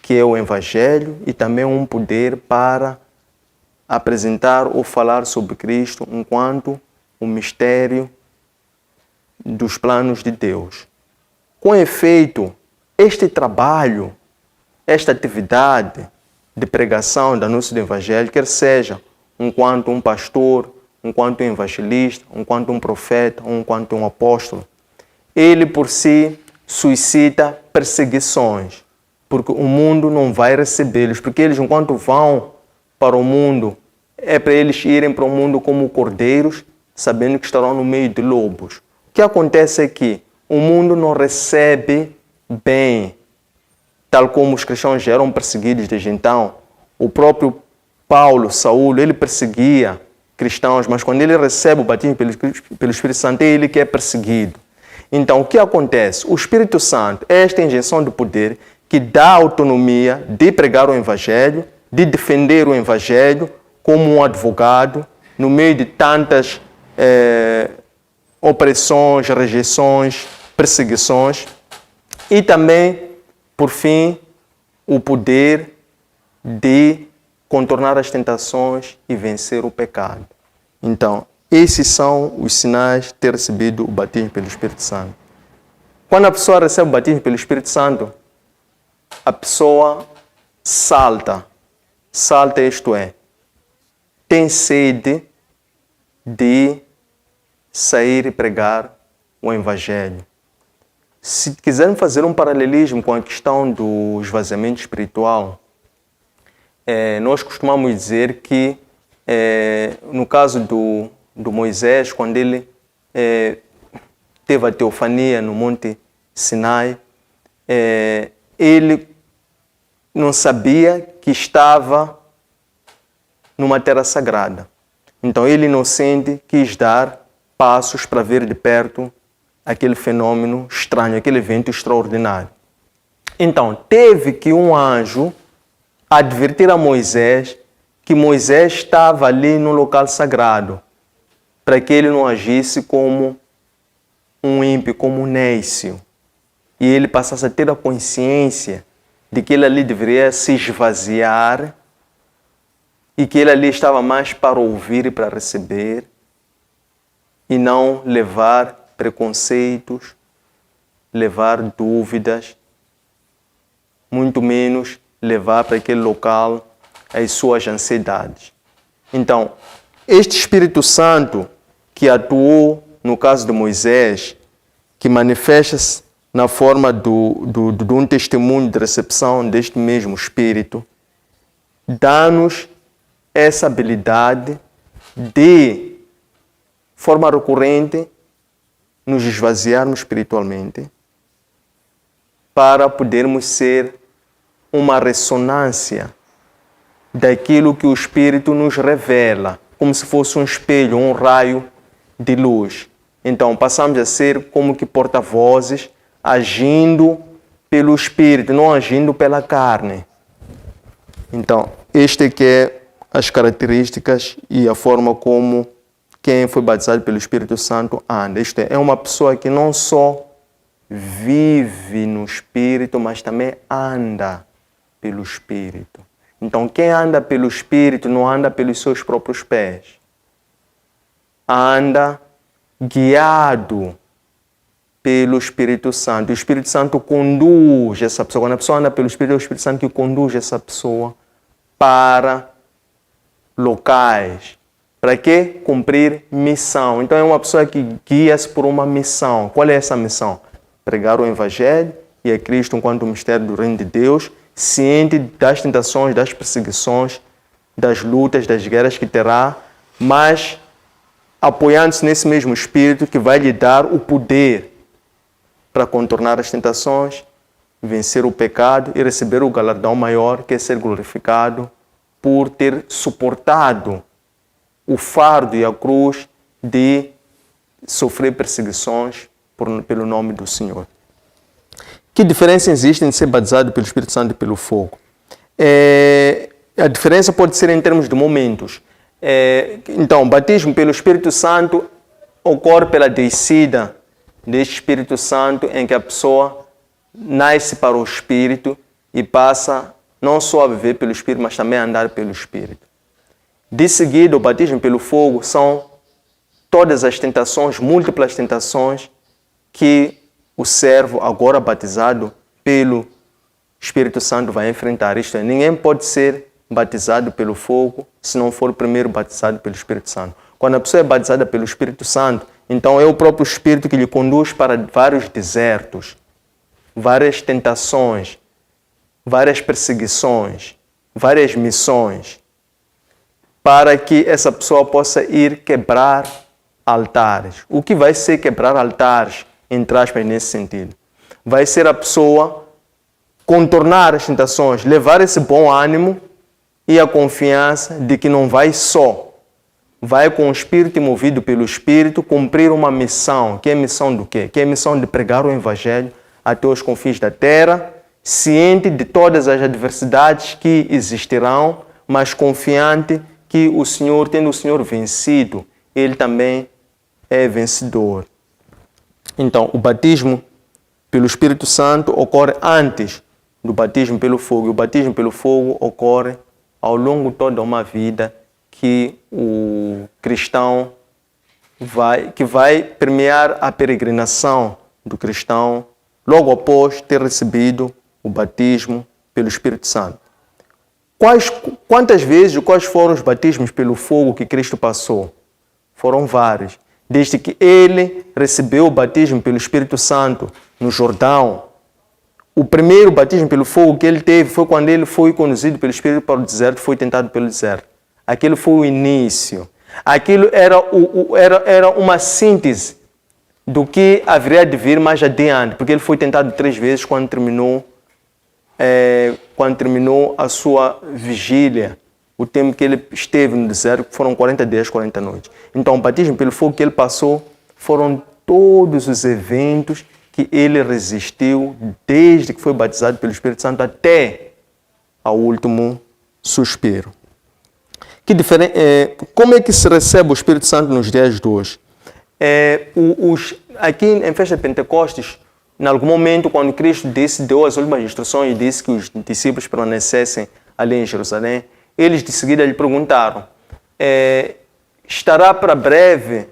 que é o Evangelho, e também um poder para apresentar ou falar sobre Cristo enquanto o mistério dos planos de Deus. Com efeito, este trabalho, esta atividade de pregação do anúncio do Evangelho, quer seja enquanto um pastor, enquanto um evangelista, enquanto um profeta, ou enquanto um apóstolo, ele por si suscita perseguições, porque o mundo não vai recebê-los, porque eles, enquanto vão para o mundo, é para eles irem para o mundo como cordeiros, sabendo que estarão no meio de lobos. O que acontece é que o mundo não recebe bem, tal como os cristãos já eram perseguidos desde então. O próprio Paulo, Saulo, ele perseguia cristãos, mas quando ele recebe o batismo pelo Espírito Santo, é ele que é perseguido. Então, o que acontece? O Espírito Santo é esta injeção de poder que dá autonomia de pregar o Evangelho, de defender o Evangelho como um advogado, no meio de tantas opressões, rejeições, perseguições, e também, por fim, o poder de contornar as tentações e vencer o pecado. Então, esses são os sinais de ter recebido o batismo pelo Espírito Santo. Quando a pessoa recebe o batismo pelo Espírito Santo, a pessoa salta, isto é, tem sede de sair e pregar o Evangelho. Se quisermos fazer um paralelismo com a questão do esvaziamento espiritual, nós costumamos dizer que, no caso do Moisés, quando ele teve a teofania no Monte Sinai, ele não sabia que estava numa terra sagrada. Então ele, inocente, quis dar passos para ver de perto aquele fenômeno estranho, aquele evento extraordinário. Então teve que um anjo advertir a Moisés que Moisés estava ali no local sagrado, para que ele não agisse como um ímpio, como um nécio, e ele passasse a ter a consciência de que ele ali deveria se esvaziar e que ele ali estava mais para ouvir e para receber e não levar preconceitos, levar dúvidas, muito menos levar para aquele local as suas ansiedades. Então, este Espírito Santo que atuou no caso de Moisés, que manifesta-se na forma de um testemunho de recepção deste mesmo Espírito, dá-nos essa habilidade de forma recorrente nos esvaziarmos espiritualmente para podermos ser uma ressonância daquilo que o Espírito nos revela, como se fosse um espelho, um raio de luz. Então, passamos a ser como que porta-vozes, agindo pelo Espírito, não agindo pela carne. Então, este aqui é as características e a forma como quem foi batizado pelo Espírito Santo anda. Isto é uma pessoa que não só vive no Espírito, mas também anda pelo Espírito. Então, quem anda pelo Espírito não anda pelos seus próprios pés. Anda guiado pelo Espírito Santo. O Espírito Santo conduz essa pessoa. Quando a pessoa anda pelo Espírito, é o Espírito Santo que conduz essa pessoa para locais. Para quê? Cumprir missão. Então, é uma pessoa que guia-se por uma missão. Qual é essa missão? Pregar o Evangelho e a Cristo enquanto mistério do Reino de Deus, ciente das tentações, das perseguições, das lutas, das guerras que terá, mas apoiando-se nesse mesmo Espírito que vai lhe dar o poder para contornar as tentações, vencer o pecado e receber o galardão maior, que é ser glorificado por ter suportado o fardo e a cruz de sofrer perseguições pelo nome do Senhor. Que diferença existe em ser batizado pelo Espírito Santo e pelo fogo? A diferença pode ser em termos de momentos. Então, o batismo pelo Espírito Santo ocorre pela descida deste Espírito Santo, em que a pessoa nasce para o Espírito e passa não só a viver pelo Espírito, mas também a andar pelo Espírito. De seguida, o batismo pelo fogo são todas as tentações, múltiplas tentações que o servo, agora batizado pelo Espírito Santo, vai enfrentar. Isto é, ninguém pode ser batizado pelo fogo se não for primeiro batizado pelo Espírito Santo. Quando a pessoa é batizada pelo Espírito Santo, então é o próprio Espírito que lhe conduz para vários desertos, várias tentações, várias perseguições, várias missões, para que essa pessoa possa ir quebrar altares. O que vai ser quebrar altares, entre aspas, nesse sentido? Vai ser a pessoa contornar as tentações, levar esse bom ânimo e a confiança de que não vai só. Vai com o Espírito e movido pelo Espírito cumprir uma missão. Que é a missão do quê? Que é a missão de pregar o Evangelho até os confins da terra, ciente de todas as adversidades que existirão, mas confiante que o Senhor, tendo o Senhor vencido, Ele também é vencedor. Então, o batismo pelo Espírito Santo ocorre antes do batismo pelo fogo. E o batismo pelo fogo ocorre ao longo de toda uma vida que o cristão vai permear a peregrinação do cristão logo após ter recebido o batismo pelo Espírito Santo. Quantas vezes e quais foram os batismos pelo fogo que Cristo passou? Foram vários. Desde que ele recebeu o batismo pelo Espírito Santo no Jordão. O primeiro batismo pelo fogo que ele teve foi quando ele foi conduzido pelo Espírito para o deserto, foi tentado pelo deserto. Aquilo foi o início. Aquilo era uma síntese do que haveria de vir mais adiante, porque ele foi tentado 3 vezes quando terminou a sua vigília, o tempo que ele esteve no deserto, foram 40 dias, 40 noites. Então, o batismo pelo fogo que ele passou foram todos os eventos que ele resistiu desde que foi batizado pelo Espírito Santo até ao último suspiro. Como é que se recebe o Espírito Santo nos dias de hoje? Aqui em festa de Pentecostes, em algum momento, quando Cristo deu as últimas instruções e disse que os discípulos permanecessem ali em Jerusalém, eles de seguida lhe perguntaram, estará para breve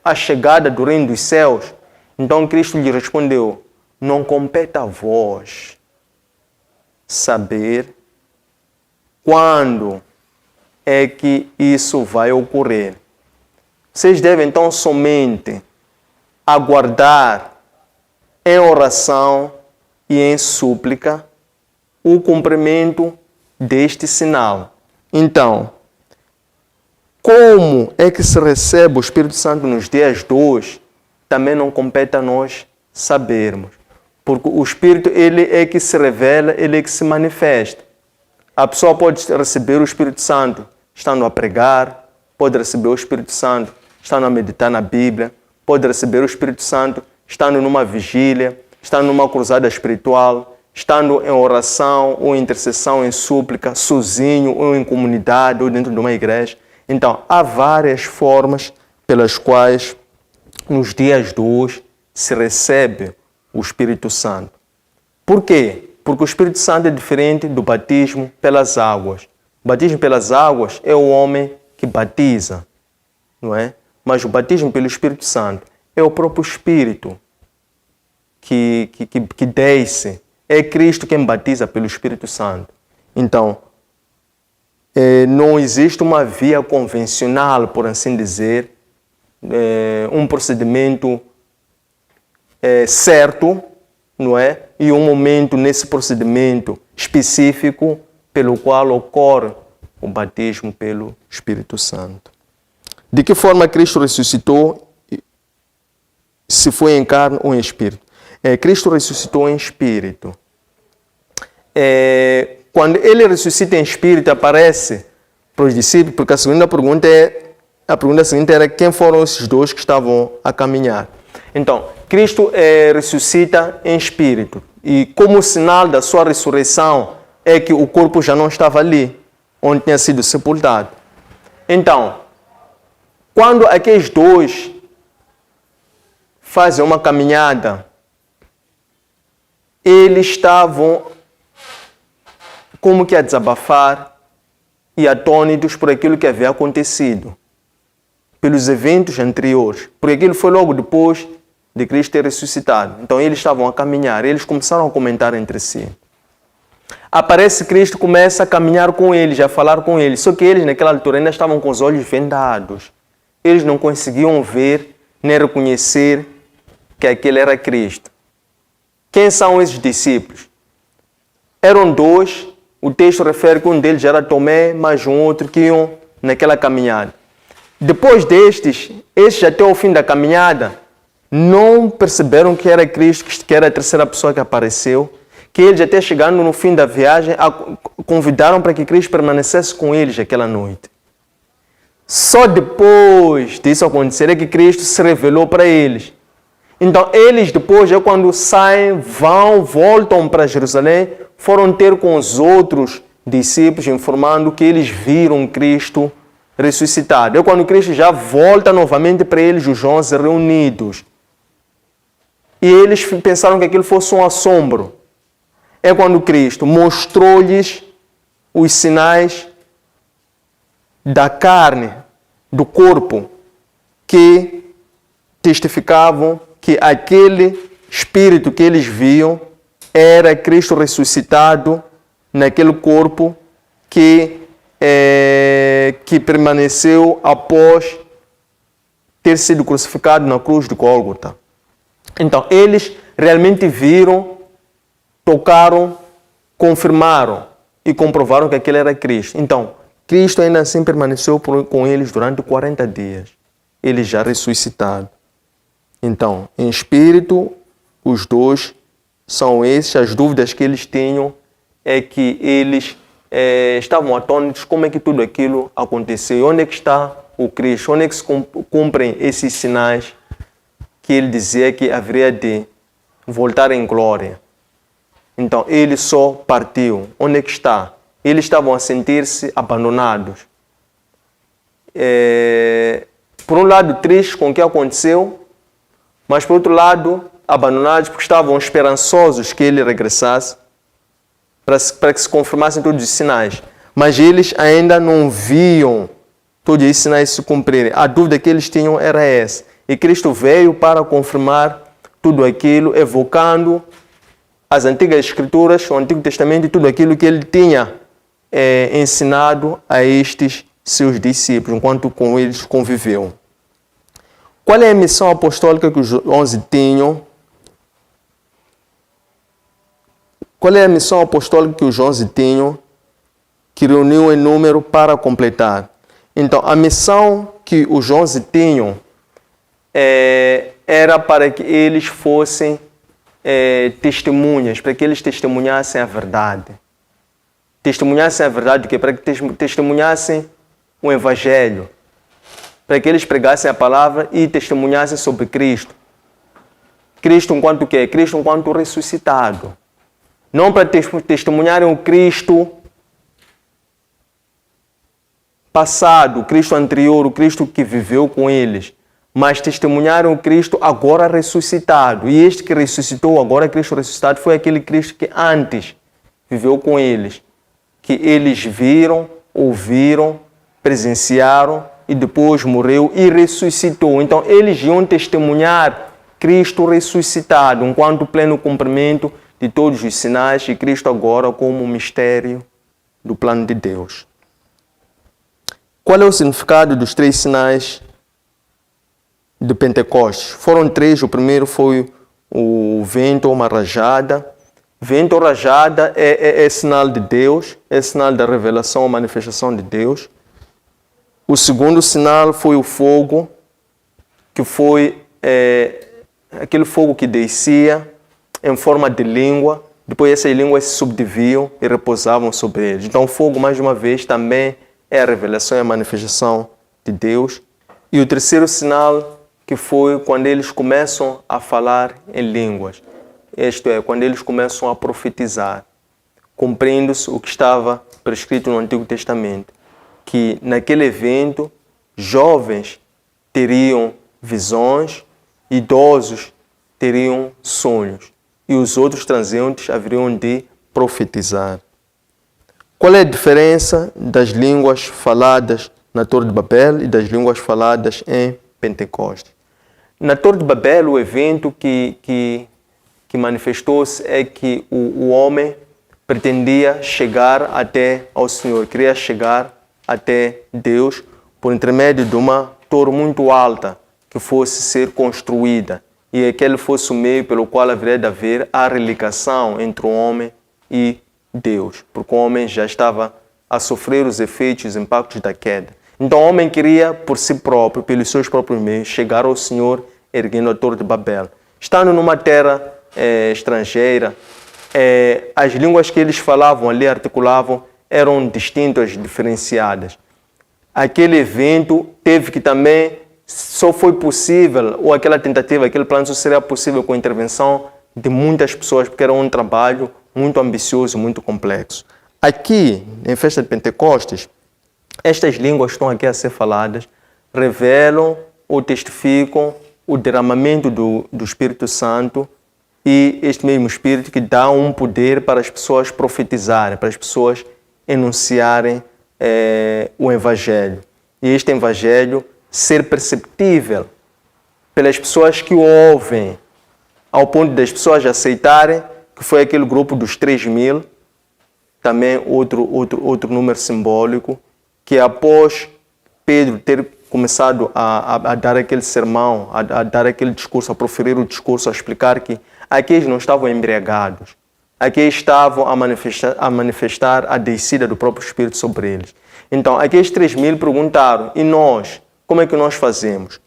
a chegada do reino dos céus? Então Cristo lhe respondeu, não compete a vós saber quando é que isso vai ocorrer. Vocês devem então somente aguardar em oração e em súplica o cumprimento deste sinal. Então, como é que se recebe o Espírito Santo nos dias de hoje, também não compete a nós sabermos. Porque o Espírito, ele é que se revela, ele é que se manifesta. A pessoa pode receber o Espírito Santo estando a pregar, pode receber o Espírito Santo estando a meditar na Bíblia, pode receber o Espírito Santo estando numa vigília, estando numa cruzada espiritual, estando em oração ou em intercessão, em súplica, sozinho ou em comunidade ou dentro de uma igreja. Então, há várias formas pelas quais nos dias de hoje se recebe o Espírito Santo. Por quê? Porque o Espírito Santo é diferente do batismo pelas águas. O batismo pelas águas é o homem que batiza, não é? Mas o batismo pelo Espírito Santo é o próprio Espírito que desce. É Cristo quem batiza pelo Espírito Santo. Então, não existe uma via convencional, por assim dizer, um procedimento certo, não é? E um momento nesse procedimento específico pelo qual ocorre o batismo pelo Espírito Santo. De que forma Cristo ressuscitou, se foi em carne ou em espírito? Cristo ressuscitou em espírito. Quando ele ressuscita em espírito, aparece para os discípulos, porque a pergunta seguinte era quem foram esses dois que estavam a caminhar. Então, Cristo ressuscita em espírito. E como sinal da sua ressurreição é que o corpo já não estava ali, onde tinha sido sepultado. Então, quando aqueles dois fazem uma caminhada, eles estavam como que a desabafar e atônitos por aquilo que havia acontecido, pelos eventos anteriores, porque aquilo foi logo depois de Cristo ter ressuscitado. Então eles estavam a caminhar, eles começaram a comentar entre si. Aparece Cristo, começa a caminhar com eles, a falar com eles, só que eles naquela altura ainda estavam com os olhos vendados. Eles não conseguiam ver nem reconhecer que aquele era Cristo. Quem são esses discípulos? Eram dois, o texto refere que um deles era Tomé, mas um outro que iam naquela caminhada. Depois destes, estes até o fim da caminhada, não perceberam que era Cristo, que era a terceira pessoa que apareceu, que eles até chegando no fim da viagem, convidaram para que Cristo permanecesse com eles aquela noite. Só depois disso acontecer é que Cristo se revelou para eles. Então eles depois, quando saem, voltam para Jerusalém, foram ter com os outros discípulos, informando que eles viram Cristo ressuscitado. Quando Cristo já volta novamente para eles, os 11 reunidos. E eles pensaram que aquilo fosse um assombro. É quando Cristo mostrou-lhes os sinais da carne, do corpo, que testificavam que aquele Espírito que eles viam era Cristo ressuscitado naquele corpo que permaneceu após ter sido crucificado na cruz de Gólgota. Então, eles realmente viram, tocaram, confirmaram e comprovaram que aquele era Cristo. Então, Cristo ainda assim permaneceu com eles durante 40 dias. Ele já ressuscitado. Então, em espírito, os dois são esses. As dúvidas que eles tinham é que eles estavam atônitos como é que tudo aquilo aconteceu. Onde é que está o Cristo? Onde é que se cumprem esses sinais que ele dizia que haveria de voltar em glória? Então, ele só partiu. Onde é que está? Eles estavam a sentir-se abandonados. Por um lado, tristes com o que aconteceu, mas por outro lado, abandonados porque estavam esperançosos que ele regressasse para que se confirmassem todos os sinais. Mas eles ainda não viam todos os sinais se cumprirem. A dúvida que eles tinham era essa. E Cristo veio para confirmar tudo aquilo, evocando as antigas escrituras, o Antigo Testamento e tudo aquilo que ele tinha ensinado a estes seus discípulos, enquanto com eles conviveu. Qual é a missão apostólica que os 11 tinham? Qual é a missão apostólica que os 11 tinham, que reuniu em número para completar? Então, a missão que os 11 tinham era para que eles fossem testemunhas, para que eles testemunhassem a verdade. Testemunhassem a verdade, para que testemunhassem o Evangelho, para que eles pregassem a palavra e testemunhassem sobre Cristo. Cristo enquanto o quê? Cristo enquanto ressuscitado. Não para testemunharem o Cristo passado, o Cristo anterior, o Cristo que viveu com eles, mas testemunharam o Cristo agora ressuscitado. E este que ressuscitou, agora Cristo ressuscitado, foi aquele Cristo que antes viveu com eles, que eles viram, ouviram, presenciaram e depois morreu e ressuscitou. Então eles iam testemunhar Cristo ressuscitado, enquanto pleno cumprimento de todos os sinais e Cristo agora como um mistério do plano de Deus. Qual é o significado dos 3 sinais de Pentecostes? Foram 3. O primeiro foi o vento ou uma rajada. Vento ou rajada é sinal de Deus, é sinal da revelação ou manifestação de Deus. O segundo sinal foi o fogo, que foi aquele fogo que descia em forma de língua. Depois essas línguas se subdiviam e repousavam sobre eles. Então o fogo, mais uma vez, também é a revelação e a manifestação de Deus. E o terceiro sinal, que foi quando eles começam a falar em línguas. Isto é, quando eles começam a profetizar, cumprindo-se o que estava prescrito no Antigo Testamento, que naquele evento, jovens teriam visões, idosos teriam sonhos, e os outros transeuntes haveriam de profetizar. Qual é a diferença das línguas faladas na Torre de Babel e das línguas faladas em Pentecostes? Na Torre de Babel, o evento que manifestou-se é que o homem pretendia chegar até ao Senhor, queria chegar até Deus por intermédio de uma torre muito alta que fosse ser construída, e aquele fosse o meio pelo qual haveria de haver a religação entre o homem e Deus, porque o homem já estava a sofrer os efeitos, os impactos da queda. Então o homem queria, por si próprio, pelos seus próprios meios, chegar ao Senhor erguendo a Torre de Babel. Estando numa terra estrangeira, as línguas que eles falavam ali, articulavam, eram distintas, diferenciadas. Aquele evento teve que também, só foi possível, ou aquela tentativa, aquele plano só seria possível com a intervenção de muitas pessoas, porque era um trabalho muito ambicioso, muito complexo. Aqui, em festa de Pentecostes, estas línguas que estão aqui a ser faladas revelam ou testificam o derramamento do Espírito Santo, e este mesmo Espírito que dá um poder para as pessoas profetizarem, para as pessoas enunciarem o Evangelho. E este Evangelho ser perceptível pelas pessoas que o ouvem, ao ponto das pessoas aceitarem, que foi aquele grupo dos 3.000, também outro número simbólico, que após Pedro ter começado a dar aquele sermão, a dar aquele discurso, a proferir o discurso, a explicar que aqueles não estavam embriagados, aqueles estavam a manifestar a descida do próprio Espírito sobre eles. Então, aqueles 3.000 perguntaram, e nós, como é que nós fazemos?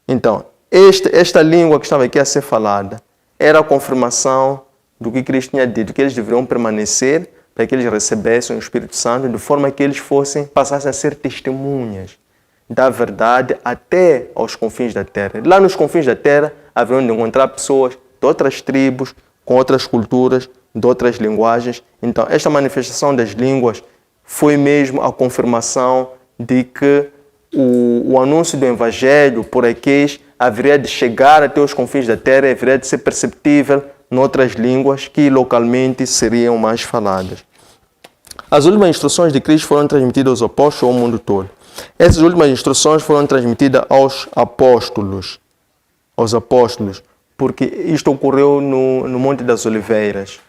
Então, esta língua que estava aqui a ser falada era a confirmação do que Cristo tinha dito, que eles deveriam permanecer para que eles recebessem o Espírito Santo, de forma que eles passassem a ser testemunhas da verdade até aos confins da terra. Lá nos confins da terra haveriam de encontrar pessoas de outras tribos, com outras culturas, de outras linguagens. Então, esta manifestação das línguas foi mesmo a confirmação de que o anúncio do Evangelho por aqueles haveria de chegar até os confins da terra e haveria de ser perceptível noutras línguas que localmente seriam mais faladas. As últimas instruções de Cristo foram transmitidas aos apóstolos ao mundo todo. Essas últimas instruções foram transmitidas aos apóstolos, porque isto ocorreu no Monte das Oliveiras.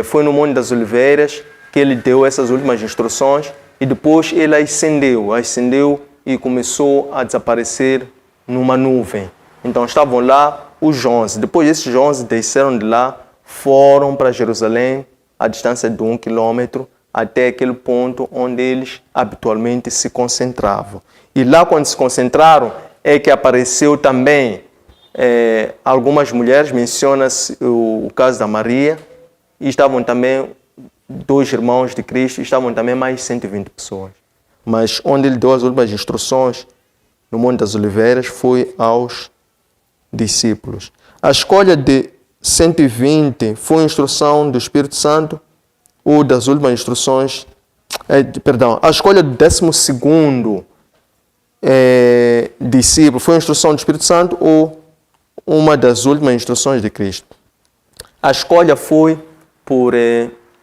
Foi no Monte das Oliveiras que ele deu essas últimas instruções e depois ele ascendeu e começou a desaparecer numa nuvem. Então estavam lá os 11. Depois esses 11 desceram de lá, foram para Jerusalém, a distância de 1 quilômetro, até aquele ponto onde eles habitualmente se concentravam. E lá, quando se concentraram, é que apareceu também algumas mulheres, menciona-se o caso da Maria, e estavam também 2 irmãos de Cristo, estavam também mais 120 pessoas. Mas onde ele deu as últimas instruções, no Monte das Oliveiras, foi aos discípulos. A escolha de 120 foi instrução do Espírito Santo ou das últimas instruções, a escolha do 12º discípulo foi instrução do Espírito Santo ou uma das últimas instruções de Cristo? A escolha foi por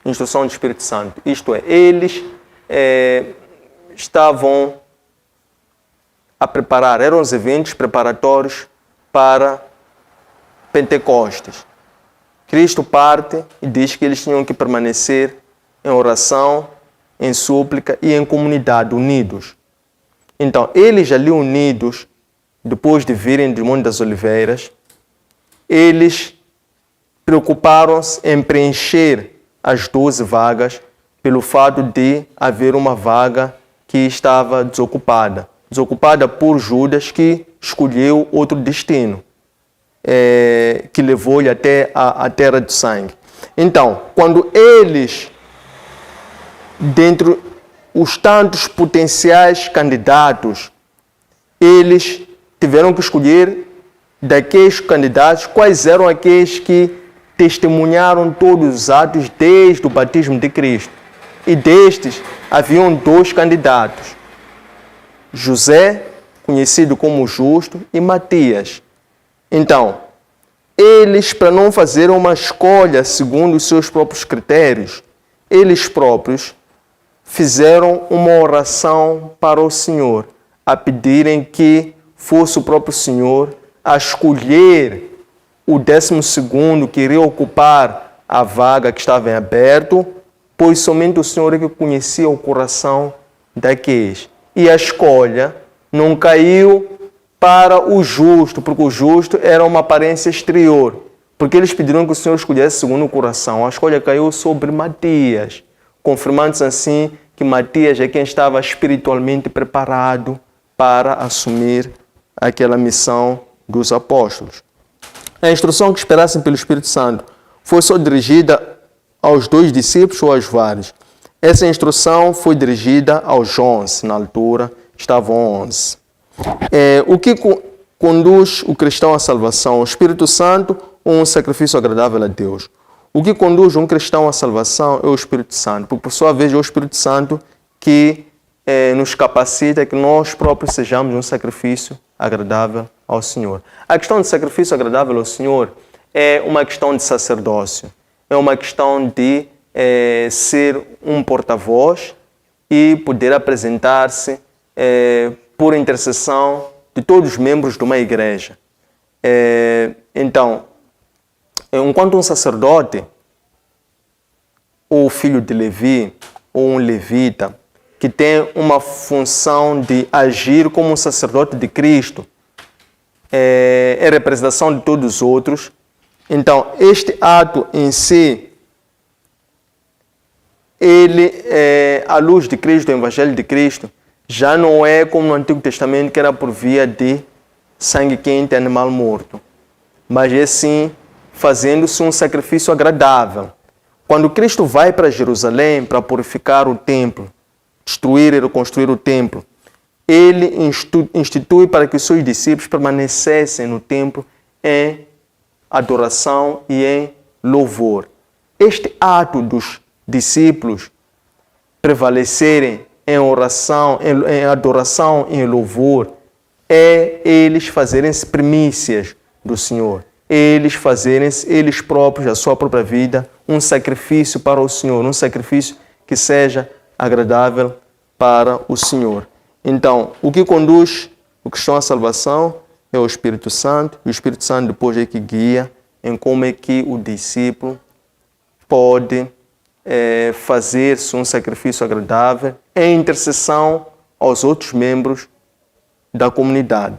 instrução do Espírito Santo, isto é, eles estavam a preparar, eram os eventos preparatórios para Pentecostes. Cristo parte e diz que eles tinham que permanecer em oração, em súplica e em comunidade, unidos. Então, eles ali unidos, depois de virem do Monte das Oliveiras, eles preocuparam-se em preencher as 12 vagas pelo fato de haver uma vaga que estava desocupada por Judas, que escolheu outro destino, que levou-lhe até a terra de sangue. Então, quando eles, dentre os tantos potenciais candidatos, eles tiveram que escolher daqueles candidatos quais eram aqueles que testemunharam todos os atos desde o batismo de Cristo. E destes haviam 2 candidatos: José, conhecido como Justo, e Matias. Então, eles, para não fazer uma escolha segundo os seus próprios critérios, eles próprios fizeram uma oração para o Senhor, a pedirem que fosse o próprio Senhor a escolher o 12º que iria ocupar a vaga que estava em aberto, pois somente o Senhor é que conhecia o coração daqueles. E a escolha não caiu para o justo, porque o justo era uma aparência exterior, porque eles pediram que o Senhor escolhesse segundo o coração. A escolha caiu sobre Matias, confirmando-se assim que Matias é quem estava espiritualmente preparado para assumir aquela missão dos apóstolos. A instrução que esperassem pelo Espírito Santo foi só dirigida aos 2 discípulos ou aos vários? Essa instrução foi dirigida aos 11, na altura estavam 11. O que conduz o cristão à salvação? O Espírito Santo ou um sacrifício agradável a Deus? O que conduz um cristão à salvação é o Espírito Santo, porque por sua vez é o Espírito Santo que nos capacita que nós próprios sejamos um sacrifício agradável ao Senhor. A questão de sacrifício agradável ao Senhor é uma questão de sacerdócio, é uma questão de ser um porta-voz e poder apresentar-se por intercessão de todos os membros de uma igreja. Então, enquanto um sacerdote, ou filho de Levi, ou um levita, que tem uma função de agir como um sacerdote de Cristo, é representação de todos os outros. Então, este ato em si, ele, à luz de Cristo, do Evangelho de Cristo, já não é como no Antigo Testamento, que era por via de sangue quente e animal morto, mas é sim fazendo-se um sacrifício agradável. Quando Cristo vai para Jerusalém para purificar o templo, destruir e reconstruir o templo, ele institui para que os seus discípulos permanecessem no templo em adoração e em louvor. Este ato dos discípulos prevalecerem em oração, em adoração e em louvor, é eles fazerem-se primícias do Senhor, eles fazerem-se, eles próprios, a sua própria vida, um sacrifício para o Senhor, um sacrifício que seja agradável para o Senhor. Então, o que conduz o cristão à salvação é o Espírito Santo, e o Espírito Santo depois é que guia em como é que o discípulo pode fazer-se um sacrifício agradável em intercessão aos outros membros da comunidade.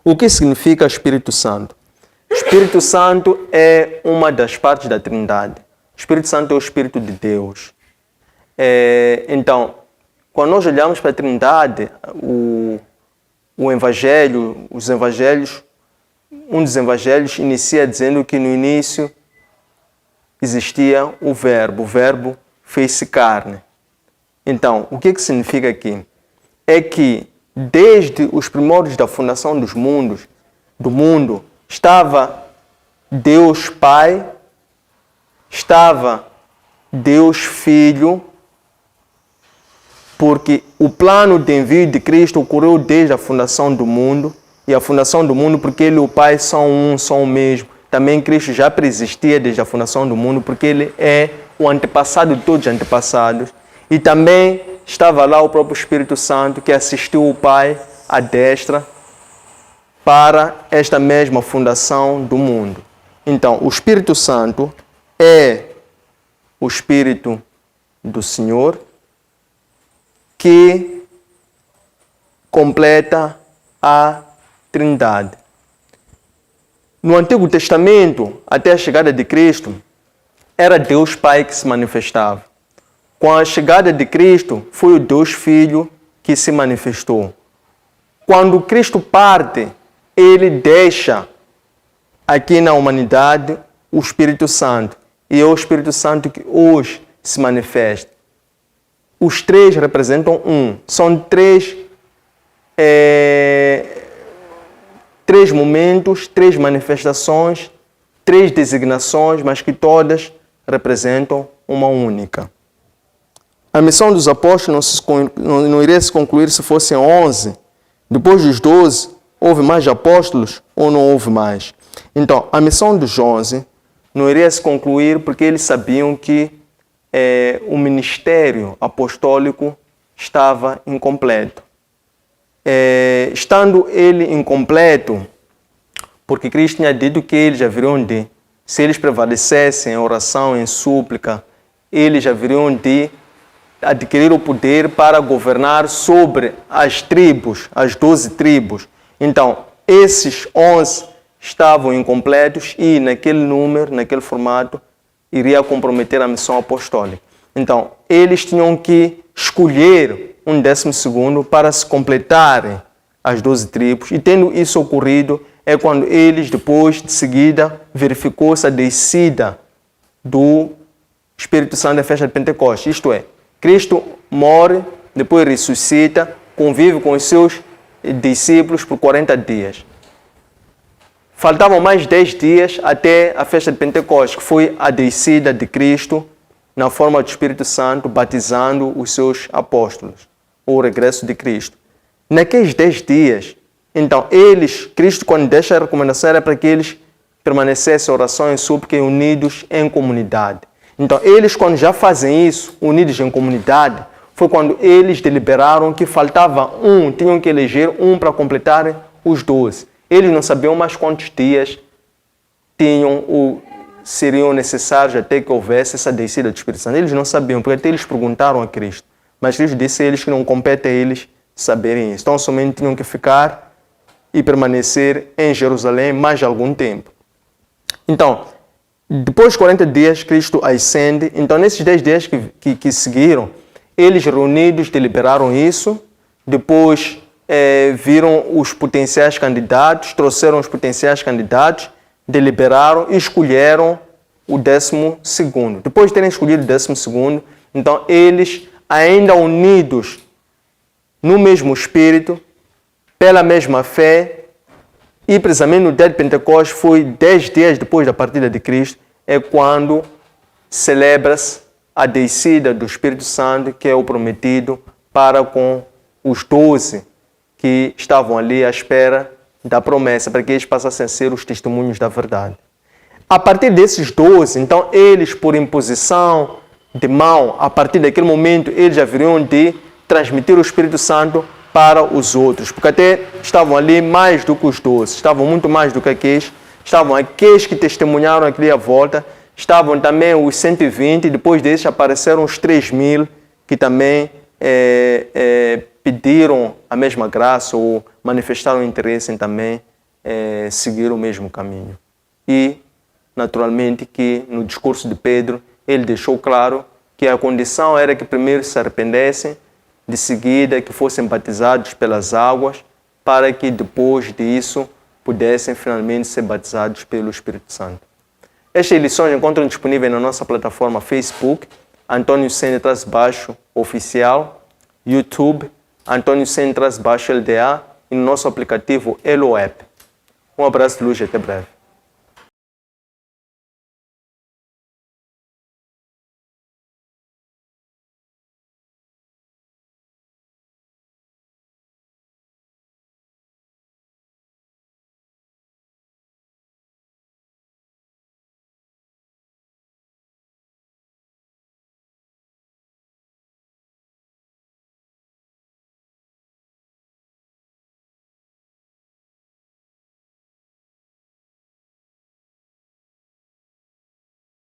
O que significa Espírito Santo? Espírito Santo é uma das partes da Trindade. O Espírito Santo é o Espírito de Deus. Então, quando nós olhamos para a Trindade, os evangelhos um dos evangelhos inicia dizendo que no início existia o verbo fez-se carne. Então, o que significa aqui? É que desde os primórdios da fundação do mundo, estava Deus Pai, estava Deus Filho, porque o plano de envio de Cristo ocorreu desde a fundação do mundo, e a fundação do mundo, porque Ele e o Pai são um, são o mesmo. Também Cristo já preexistia desde a fundação do mundo, porque Ele é o antepassado de todos os antepassados. E também estava lá o próprio Espírito Santo, que assistiu o Pai à destra para esta mesma fundação do mundo. Então, o Espírito Santo é o Espírito do Senhor, que completa a Trindade. No Antigo Testamento, até a chegada de Cristo, era Deus Pai que se manifestava. Com a chegada de Cristo, foi o Deus Filho que se manifestou. Quando Cristo parte, Ele deixa aqui na humanidade o Espírito Santo. E é o Espírito Santo que hoje se manifesta. Os três representam um. São três momentos, três manifestações, três designações, mas que todas representam uma única. A missão dos apóstolos não iria se concluir se fossem 11. Depois dos 12, houve mais apóstolos ou não houve mais? Então, a missão dos 11 não iria se concluir porque eles sabiam que o ministério apostólico estava incompleto. Estando ele incompleto, porque Cristo tinha dito que eles haveriam de, se eles prevalecessem em oração, em súplica, eles haveriam de adquirir o poder para governar sobre as tribos, as 12 tribos. Então, esses 11 estavam incompletos e naquele número, naquele formato, iria comprometer a missão apostólica. Então, eles tinham que escolher um 12º para se completarem as 12 tribos. E tendo isso ocorrido, é quando eles, depois de seguida, verificou-se a descida do Espírito Santo na festa de Pentecostes. Isto é, Cristo morre, depois ressuscita, convive com os seus discípulos por 40 dias. Faltavam mais 10 dias até a festa de Pentecostes, que foi a descida de Cristo na forma do Espírito Santo, batizando os seus apóstolos, o regresso de Cristo. Naqueles 10 dias, então, Cristo, quando deixa a recomendação, era para que eles permanecessem em oração e súplica unidos em comunidade. Então, eles, quando já fazem isso, unidos em comunidade, foi quando eles deliberaram que faltava tinham que eleger para completarem os 12. Eles não sabiam mais quantos dias seriam necessários até que houvesse essa descida do Espírito Santo. Eles não sabiam, porque até eles perguntaram a Cristo. Mas Cristo disse a eles que não compete a eles saberem isso. Então, somente tinham que ficar e permanecer em Jerusalém mais algum tempo. Então, depois de 40 dias, Cristo ascende. Então, nesses 10 dias que seguiram, eles reunidos deliberaram isso. Depois viram os potenciais candidatos, trouxeram os potenciais candidatos, deliberaram e escolheram o 12º. Depois de terem escolhido o 12º, então eles, ainda unidos no mesmo Espírito, pela mesma fé, e precisamente no dia de Pentecostes, foi 10 dias depois da partida de Cristo, é quando celebra-se a descida do Espírito Santo, que é o prometido para com os 12 que estavam ali à espera da promessa, para que eles passassem a ser os testemunhos da verdade. A partir desses 12, então, eles, por imposição de mão, a partir daquele momento, eles haveriam de transmitir o Espírito Santo para os outros, porque até estavam ali mais do que os 12, estavam muito mais do que aqueles, estavam aqueles que testemunharam aquele à volta, estavam também os 120, depois desses apareceram os 3.000, que também pediram a mesma graça ou manifestaram interesse em também seguir o mesmo caminho. E, naturalmente, que no discurso de Pedro, ele deixou claro que a condição era que primeiro se arrependessem, de seguida que fossem batizados pelas águas, para que depois disso pudessem finalmente ser batizados pelo Espírito Santo. Estas lições encontram disponíveis na nossa plataforma Facebook, Antônio Sene-Oficial, YouTube, Antônio Sene-LDA e no nosso aplicativo Elo App. Um abraço de luz e até breve.